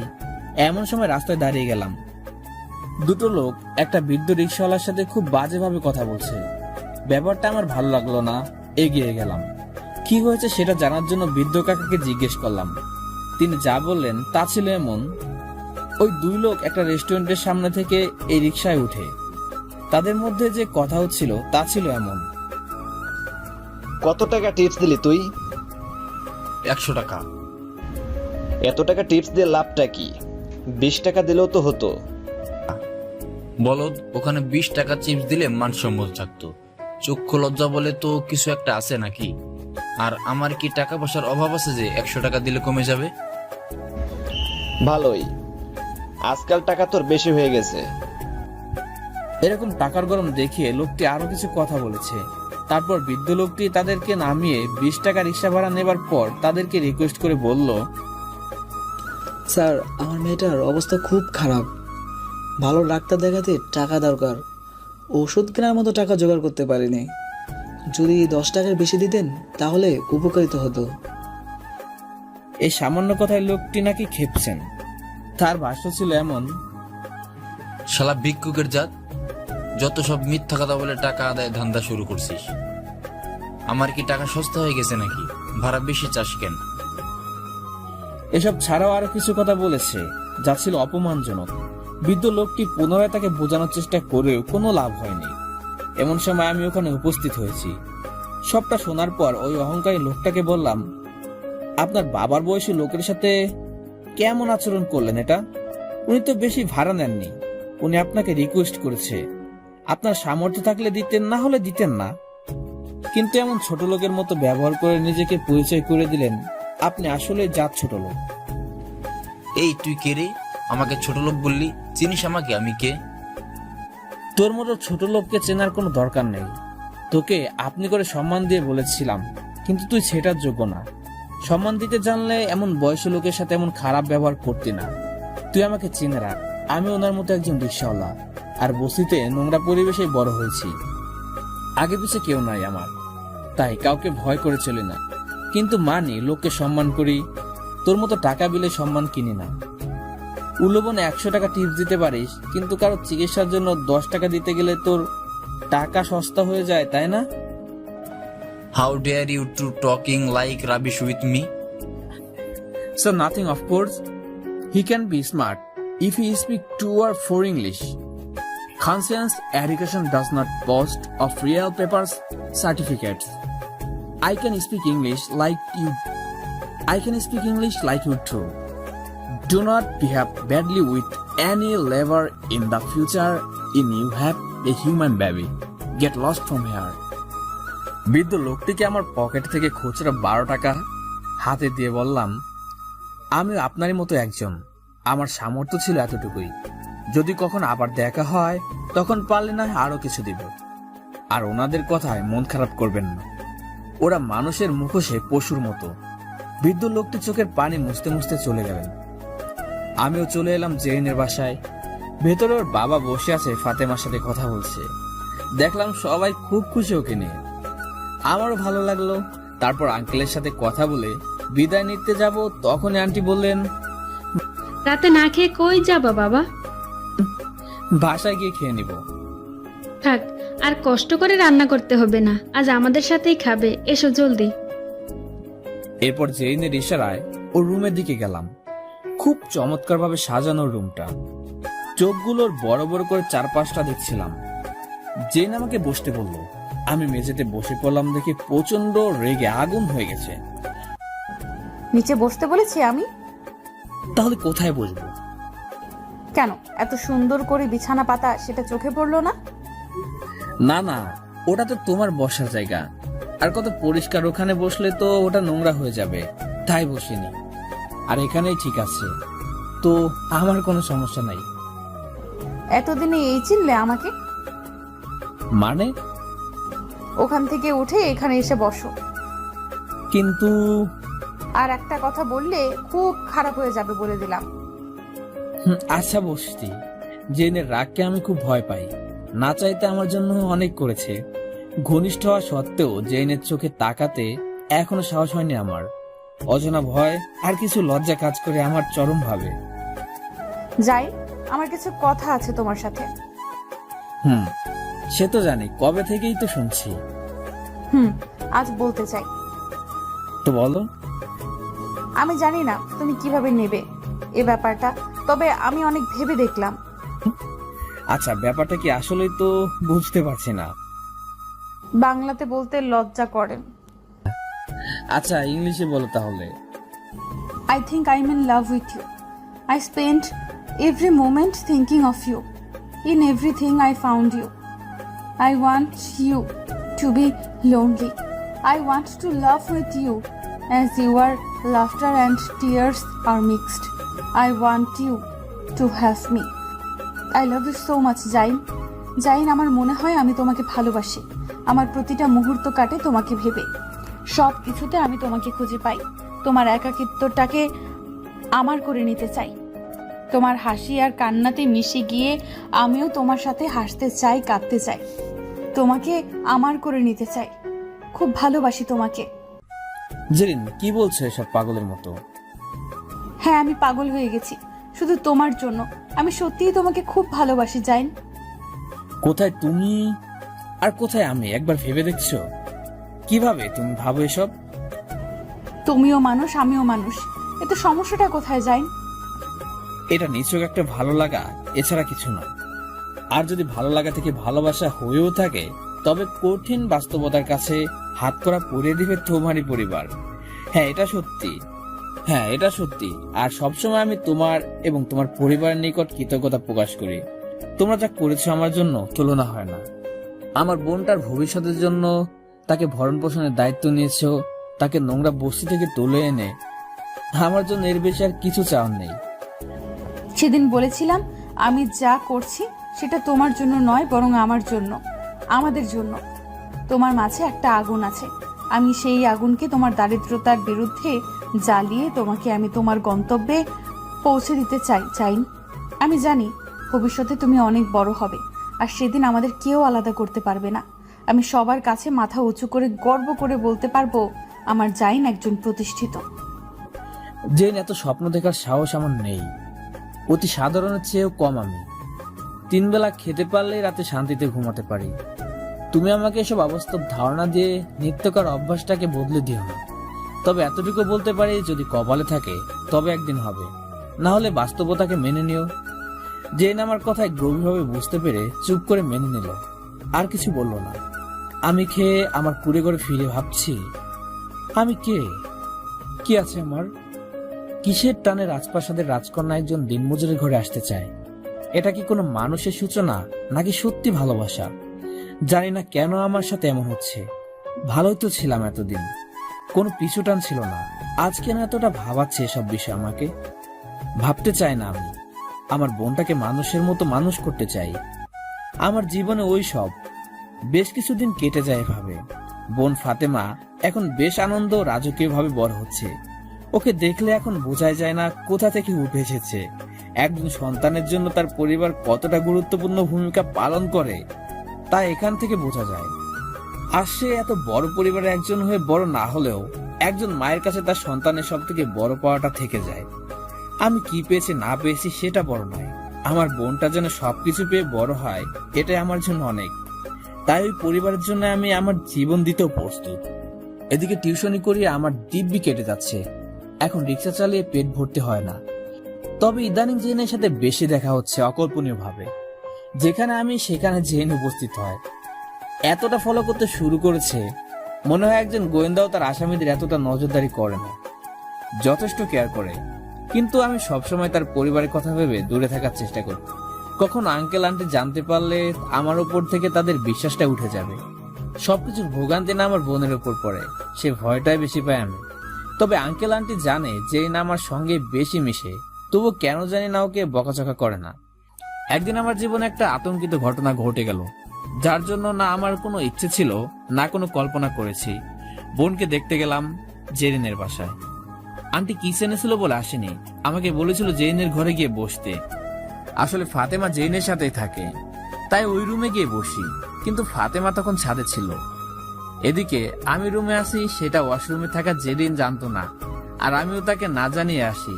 এমন সময় রাস্তায় দাঁড়িয়ে গেলাম। দুটো লোক একটা বৃদ্ধ রিক্সাওয়ালার সাথে খুব বাজেভাবে কথা বলছে। ব্যাপারটা আমার ভালো লাগলো না। এগিয়ে গেলাম। কি হয়েছে সেটা জানার জন্য বৃদ্ধ কাকাকে জিজ্ঞেস করলাম। তিনি যা বললেন তা ছিল এমন, ওই 2 লোক একটা রেস্টুরেন্টের সামনে থেকে এই রিক্সায় উঠে। তাদের মধ্যে যে কথা হচ্ছিল তা ছিল এমন।
কত টাকা টিপস দিলি তুই?
100 টাকা।
এত টাকা টিপস দিয়ে লাভটা কি? 20 টাকা দিলেও তো হতো।
বলদ, ওখানে 20 টাকা চিপস দিলে মানসম্মত থাকতো। চক্ষু লজ্জা বলে তো কিছু একটা আছে নাকি? আর আমার কি টাকা পয়সার অভাব আছে যে 100 টাকা দিলে কমে যাবে?
ভালোই, আজকাল টাকা তোর বেশি হয়ে গেছে।
এরকম টাকার গরম দেখিয়ে লোকটি আরো কিছু কথা বলেছে। তারপর বৃদ্ধ লোকটি তাদেরকে নামিয়ে 20 টাকা রিক্সা ভাড়া নেবার পর তাদেরকে রিকোয়েস্ট করে বলল,
স্যার, আমার মেয়েটার অবস্থা খুব খারাপ। ভালো ডাক্তার দেখাতে টাকা দরকার। ওষুধ কেনার মতো টাকা জোগাড় করতে পারিনি। যদি 10 টাকার বেশি দিতেন তাহলে উপকারিত হতো।
এই সামান্য কথায় লোকটি নাকি খেপছেন। তার ভাষ্য ছিল এমন,
শালা ভিক্ষুকের জাত, যত সব মিথ্যা কথা বলে টাকা আদায় ধান্দা শুরু করছিস। আমার কি টাকা সস্তা হয়ে গেছে নাকি? ভাড়া বেশি চাস কেন?
এসব ছাড়াও আরো কিছু কথা বলেছে যা ছিল অপমানজনক। বৃদ্ধ লোকটি পুনরায় তাকে বোঝানোর চেষ্টা করেও কোনো লাভ হয়নি। এমন সময় আমি ওখানে উপস্থিত হয়েছি। সবটা শোনার পর ওই অহংকারী লোকটাকে বললাম, আপনার বাবার বয়সী লোকের সাথে কেমন আচরণ করলেন এটা? উনি তো বেশি ভাড়া নেননি। উনি আপনাকে রিকোয়েস্ট করেছে। আপনার সামর্থ্য থাকলে দিতেন, না হলে দিতেন না। কিন্তু এমন ছোট লোকের মতো ব্যবহার করে নিজেকে পরিচয় করে দিলেন আপনি আসলে জাত ছোট লোক।
এই তুই কে রে? আমাকে ছোট লোক বললি? চিনিস আমাকে আমি কে?
তোর মতো ছোট লোককে চেনার কোনো দরকার নেই। তোকে আপনি করে সম্মান দিয়ে বলেছিলাম, কিন্তু তুই সেটার যোগ্য না। সম্মান দিতে জানলে এমন বয়সী লোকের সাথে এমন খারাপ ব্যবহার করতি না। তুই আমাকে চিনে রাখ, আমি ওনার মতো একজন রিক্সাওয়ালা, আর বস্তিতে নোংরা পরিবেশেই বড় হয়েছি। আগে পিছে কেউ নাই আমার, তাই কাউকে ভয় করে চলি না। কিন্তু মানি, লোককে সম্মান করি। তোর মতো টাকা বিলে সম্মান কিনি না। উল্লবনে 100 টাকা টিপস দিতে পারিস, কিন্তু কারো চিকিৎসার জন্য 10 টাকা দিতে গেলে তোর টাকা সস্তা হয়ে যায়, তাই না?
How dare you to talking like rubbish with me?
So nothing, of course. He can be smart if he speak 2 or 4 English. Conscience education does not boast of real papers certificates. I can speak English like you. I can speak English like you too. Do not behave badly with any labor in the future in you have a human baby. Get lost from here. বৃদ্ধ লোকটিকে আমার pocket থেকে খুচরা 12 টাকা হাতে দিয়ে বললাম, আমি আপনারই মতো একজন। আমার সামর্থ্য ছিল এতটুকুই। যদি কখন আবার দেখা হয় তখন পারলে না আরো কিছু দিব। আর ওনাদের কথায় মন খারাপ করবেন না। ওরা মানুষের মুখোশে পশুর মতো। বৃদ্ধ লোকটি চোখের পানি মুছতে মুছতে চলে গেলেন। আমিও চলে এলাম জেরিনের বাসায়। ভেতরে ওর বাবা বসে আছে, ফাতেমার সাথে কথা বলছে। দেখলাম সবাই খুব খুশি ওকে নিয়ে। আমারও ভালো লাগলো। তারপর আঙ্কেলের সাথে কথা বলে বিদায় নিতে যাব, তখনই আন্টি বললেন,
রাতে না খেয়ে কই যাবা বাবা?
বাসায় গিয়ে খেয়ে নিব।
থাক, আর কষ্ট করে রান্না করতে হবে না, আজ আমাদের সাথেই খাবে। এসো জলদি।
এরপর জেইনের ইশারায় ওর রুমের দিকে গেলাম। খুব চমৎকার ভাবে সাজানো রুমটা, চোখগুলোর বড় বড় করে চারপাশটা দেখছিলাম। জেইন আমাকে বসতে বলল, আমি মেঝেতে বসে পড়লাম দেখে প্রচন্ড রেগে আগুন হয়ে গেছে।
নিচে বসতে বলেছি আমি?
তাহলে কোথায় বসবো?
কেন এত সুন্দর করে বিছানা পাতা সেটা চোখে পড়লো না?
না না, ওটা তো তোমার বসার জায়গা, আর কত পরিষ্কার, ওখানে বসলে তো ওটা নোংরা হয়ে যাবে, তাই বসিনি। আর এখানেই ঠিক আছে, তো আমার কোনো সমস্যা নাই।
এতদিনে এই চিনলে আমাকে?
মানে?
ওখান থেকে উঠে এখানে এসে বসো।
কিন্তু
আর একটা কথা বললে খুব খারাপ হয়ে যাবে বলে দিলাম।
আচ্ছা বসছি। জেনের রাগকে আমি খুব ভয় পাই, না চাইতে আমার জন্য অনেক করেছে। ঘনিষ্ঠ হওয়া সত্ত্বেও জেনের চোখে তাকাতে এখনো সাহস হয়নি আমার। অজানা ভয় আর কিছু লজ্জা কাজ করে আমার চরম ভাবে।
যাই, আমার কিছু কথা আছে তোমার সাথে।
সে তো জানি, কবে থেকেই তো শুনছি।
আজ বলতে চাই।
তো বলো।
আমি জানি না তুমি কিভাবে নেবে এ ব্যাপারটা, তবে আমি অনেক ভেবে দেখলাম।
আচ্ছা, ব্যাপারটা কি আসলেই তো বুঝতে পারছি না।
বাংলাতে বলতে লজ্জা করেন।
আচ্ছা, ইংলিশে বলো তাহলে।
I think I'm in love with you. I spent every moment thinking of you. In everything I found you. I want you to be lonely. I want to love with you as your laughter and tears are mixed. I want you to have me. I love you so much, Zain. Zain, আমার মনে হয় আমি তোমাকে ভালোবাসি। আমার প্রতিটা মুহূর্ত কাটে তোমাকে ভেবে। সব কিছুতে আমি তোমাকে খুঁজে পাই। তোমার একাকিত্বটাকে আমার করে নিতে চাই। তোমার হাসি আর কান্নাতে মিশে গিয়ে আমিও তোমার সাথে হাসতে চাই, কাঁদতে চাই। তোমাকে আমার করে নিতে চাই। খুব ভালোবাসি তোমাকে।
জেরিন, কি বলছো এসব পাগলের মতো?
হ্যাঁ, আমি পাগল হয়ে গেছি শুধু তোমার জন্য। আমি সত্যিই তোমাকে খুব ভালোবাসি, জাইন।
কোথায় তুমি আর কোথায় আমি, একবার ভেবে দেখছো? কিভাবে তুমি ভাবো এসব?
তুমিও মানুষ, আমিও মানুষ, এতে সমস্যাটা কোথায়, জাইন?
এটা নিছক একটা ভালো লাগা, এছাড়া কিছু না। আর যদি ভালো লাগা থেকে ভালোবাসা হয়েও থাকে, তবে কঠিন বাস্তবতার কাছে হাত করা পরিয়ে দিবে তোমারই পরিবার। হ্যাঁ, এটা সত্যি। আর সবসময় আমি তোমার এবং তোমার পরিবারের নিকট কৃতজ্ঞতা প্রকাশ করি। তোমরা যা করেছো আমার জন্য তুলনা হয় না। আমার বোনটার ভবিষ্যতের জন্য তাকে ভরণ পোষণের দায়িত্ব নিয়েছো, তাকে নোংরা বস্তি থেকে তুলে এনে আমার জন্য এর বেশি আর কিছু চাওয়ার নেই।
সেদিন বলেছিলাম আমি যা করছি সেটা তোমার জন্য নয়, বরং আমার জন্য, আমাদের জন্য। তোমার মাঝে একটা আগুন আছে, আমি সেই আগুনকে তোমার দারিদ্রতার বিরুদ্ধে জ্বালিয়ে তোমাকে আমি তোমার গন্তব্যে পৌঁছে দিতে চাই, জাইন। আমি জানি ভবিষ্যতে তুমি অনেক বড় হবে, আর সেদিন আমাদের কেউ আলাদা করতে পারবে না। আমি সবার কাছে মাথা উঁচু করে গর্ব করে বলতে পারবো আমার জাইন একজন প্রতিষ্ঠিত।
জেন, এত স্বপ্ন দেখার সাহস আমার নেই। অতি সাধারণের চেয়েও কম আমি। 3 বেলা খেতে পারলেই রাতে শান্তিতে ঘুমাতে পারি। তুমি আমাকে এসব অবাস্তব ধারণা দিয়ে নিত্যকার অভ্যাসটাকে বদলে দিও না। তবে এতটুকু বলতে পারি, যদি কপালে থাকে তবে একদিন হবে, না হলে বাস্তবতাকে মেনে নিও। জেন আমার কথায় গভীরভাবে বুঝতে পেরে চুপ করে মেনে নিল, আর কিছু বলল না। আমি খেয়ে আমার কুড়ে করে ফিরে ভাবছি, আমি কে, কি আছে আমার? কিসের টানে রাজপ্রাসাদের রাজকন্যা একজন দিনমজুরের ঘরে আসতে চায়? এটা কি কোনো মানুষের সূচনা, নাকি সত্যি ভালোবাসা? জানি না কেন আমার সাথে এমন হচ্ছে। ভালোই তো ছিলাম এতদিন, কোনো পিছুটান ছিল না। আজ কেন এতটা ভাবাচ্ছে এসব বিষয় আমাকে? ভাবতে চাই না আমি। আমার বোনটাকে মানুষের মতো মানুষ করতে চাই। আমার জীবনে ওই সব বেশ কিছুদিন কেটে যায় এভাবে। বোন ফাতেমা এখন বেশ আনন্দ রাজকীয় ভাবে বড় হচ্ছে। ওকে দেখলে এখন বোঝাই যায় না কোথা থেকে উঠে এসেছে। একজন সন্তানের জন্য তার পরিবার কতটা গুরুত্বপূর্ণ ভূমিকা পালন করে তা এখান থেকে বোঝা যায়। আর সে এত বড় পরিবারের একজন হয়ে বড় না হলেও একজন মায়ের কাছে তার সন্তানের সব থেকে বড় পাওয়াটা থেকে যায়। আমি কি পেয়েছি না পেয়েছি সেটা বড় নয়, আমার বোনটা যেন সবকিছু পেয়ে বড় হয় এটাই আমার জন্য অনেক। তাই ওই পরিবারের জন্য আমি আমার জীবন দিতেও প্রস্তুত। এদিকে টিউশনি করিয়ে আমার দিব্যি কেটে যাচ্ছে। এখন রিক্সা চালিয়ে পেট ভরতে হয় না। তবে ইদানিং জেনের সাথে বেশি দেখা হচ্ছে অকল্পনীয় ভাবে। যেখানে আমি সেখানে জেন উপস্থিত হয়। এতটা ফলো করতে শুরু করেছে, মনে হয় একজন গোয়েন্দাও তার আসামিদের এতটা নজরদারি করে না, যথেষ্ট কেয়ার করে। কিন্তু আমি সবসময় তার পরিবারের কথা ভেবে দূরে থাকার চেষ্টা করি। কখনো আঙ্কেল আন্টি জানতে পারলে আমার উপর থেকে তাদের বিশ্বাসটা উঠে যাবে। সবকিছুর ভোগান্তি না আমার বোনের উপর পড়ে, সে ভয়টাই বেশি পাই আমি। তবে আঙ্কেল আন্টি জানে যে না আমার সঙ্গে বেশি মিশে, তবু কেন জানি না ওকে বকাচকা করে না। একদিন আমার জীবনে একটা আতঙ্কিত ঘটনা ঘটে গেল, যার জন্য না আমার কোনো ইচ্ছে ছিল না কোনো কল্পনা করেছি। বোনকে দেখতে গেলাম জেরিনের বাসায়। আন্টি কিচেনে ছিল বলে আসেনি, আমাকে বলেছিল জেরিনের ঘরে গিয়ে বসতে। আসলে ফাতেমা জেরিনের সাথেই থাকে, তাই ওই রুমে গিয়ে বসি। কিন্তু ফাতেমা তখন ছাদে ছিল। এদিকে আমি রুমে আসি, সেটা ওয়াশরুমে থাকা জেরিন জানতো না, আর আমিও তাকে না জানিয়ে আসি।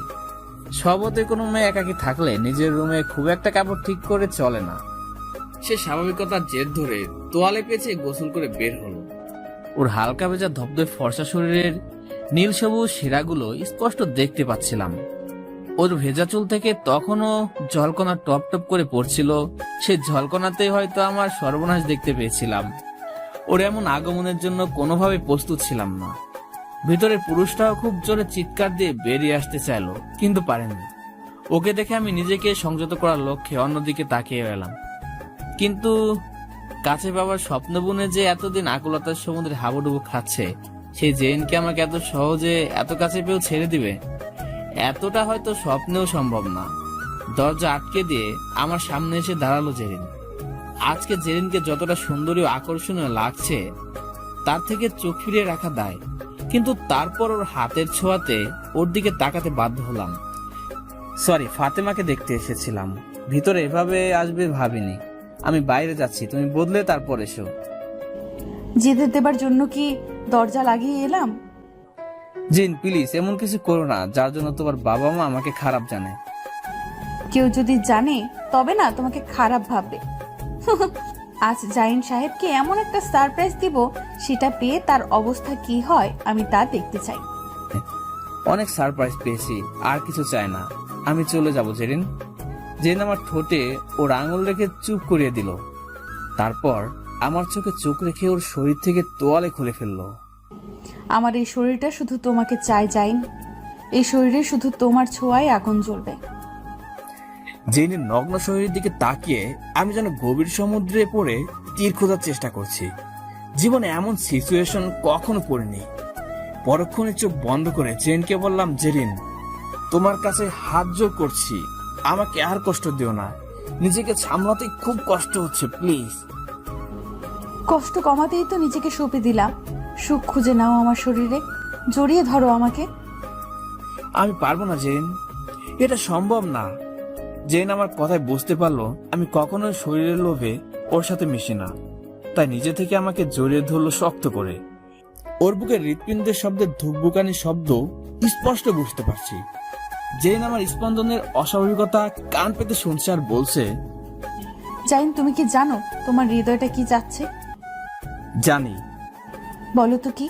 সবতে কোনো মেয়ে একাকি থাকলে নিজের রুমে খুব একটা কাপড় ঠিক করে চলে না। সে স্বাভাবিকতার জের ধরে তোয়ালে পেঁচে গোসল করে বের হলো। ওর হালকা ভেজা ধবধবে ফর্সা শরীরের নীল সবুজ শিরাগুলো স্পষ্ট দেখতে পাচ্ছিলাম। ওর ভেজা চুল থেকে তখনও ঝলকনা টপ টপ করে পড়ছিল। সে ঝলকনাতেই হয়তো আমার সর্বনাশ দেখতে পেয়েছিলাম। ওর এমন আগমনের জন্য কোনোভাবে প্রস্তুত ছিলাম না। ভিতরের পুরুষটাও খুব জোরে চিৎকার দিয়ে বেরিয়ে আসতে চাইলো, কিন্তু পারেনি। ওকে দেখে আমি নিজেকে সংযত করার লক্ষ্যে অন্যদিকে তাকিয়ে এলাম। কিন্তু কাছে বাবার স্বপ্ন বুনে যে এতদিন আকুলতার সমুদ্রে হাবুডুবু খাচ্ছে, সেই জেনকে আমাকে এত সহজে এত কাছে পেয়েও ছেড়ে দিবে, এতটা হয়তো স্বপ্নেও সম্ভব না। দরজা আটকে দিয়ে আমার সামনে এসে দাঁড়ালো জেরিন। আজকে জেরিনকে যতটা সুন্দরী ও আকর্ষণীয় লাগছে, তার থেকে চোখ ফিরিয়ে রাখা দায়। কিন্তু তারপর ওর হাতের ছোঁয়াতে ওর দিকে তাকাতে বাধ্য হলাম। সরি, ফাতেমাকে দেখতে এসেছিলাম, ভিতরে এভাবে আসবে ভাবিনি। আমি বাইরে যাচ্ছি, তুমি বদলে তারপর এসো।
যেতে দেবার জন্য কি দরজা লাগিয়ে এলাম?
জিন প্লিজ এমন কিছু করো না যার জন্য তোমার বাবা মা আমাকে খারাপ জানে।
কেউ যদি জানে তবে না তোমাকে খারাপ ভাববে। আজ জাইন সাহেবকে এমন একটা সারপ্রাইজ দিব, সেটা পেয়ে তার অবস্থা কি হয় আমি তা দেখতে চাই।
অনেক সারপ্রাইজ পেয়েছি, আর কিছু চাই না। আমি চলে যাব জেরিন। জেরিন আমার ঠোঁটে ওর আঙুল রেখে চুপ করিয়ে দিল। তারপর আমার চোখে চোখ রেখে ওর শরীর থেকে তোয়ালে খুলে ফেললো।
আমার এই শরীরটা শুধু তোমাকে চায় জাইন, এই শরীরে শুধু তোমার ছোঁয়ায় আগুন জ্বলবে।
জেনের নগ্ন শরীরের দিকে তাকিয়ে আমি যেন গভীর সমুদ্রে পড়ে তীর খোঁজার চেষ্টা করছি। জীবনে এমন সিচুয়েশন কখনো পড়িনি। পরক্ষণে চোখ বন্ধ করে জেনকে বললাম, জেরিন তোমার কাছে হাত জোর করছি, আমাকে আর কষ্ট দিও না। নিজেকে সামলাতে খুব কষ্ট হচ্ছে, প্লিজ।
কষ্ট কমাতেই তো নিজেকে সঁপে দিলাম। সুখ খুঁজে নাও আমার শরীরে, জড়িয়ে ধরো আমাকে।
আমি পারবো না জেন, এটা সম্ভব না। জেন আমার কথায় বুঝতে পারলো আমি কখনোই শরীরের লোভে ওর সাথে মিশি না, তাই নিজে থেকে আমাকে জড়িয়ে ধরলো শক্ত করে। ওর বুকে হৃৎপিণ্ডের শব্দের ধুকবুকানি শব্দ স্পষ্ট বুঝতে পারছি। জেন আমার স্পন্দনের অস্বাভাবিকতা কান পেতে শুনছে আর বলছে,
জাইন তুমি কি জানো তোমার হৃদয়টা কি চাচ্ছে?
জানি।
বলো তো কি?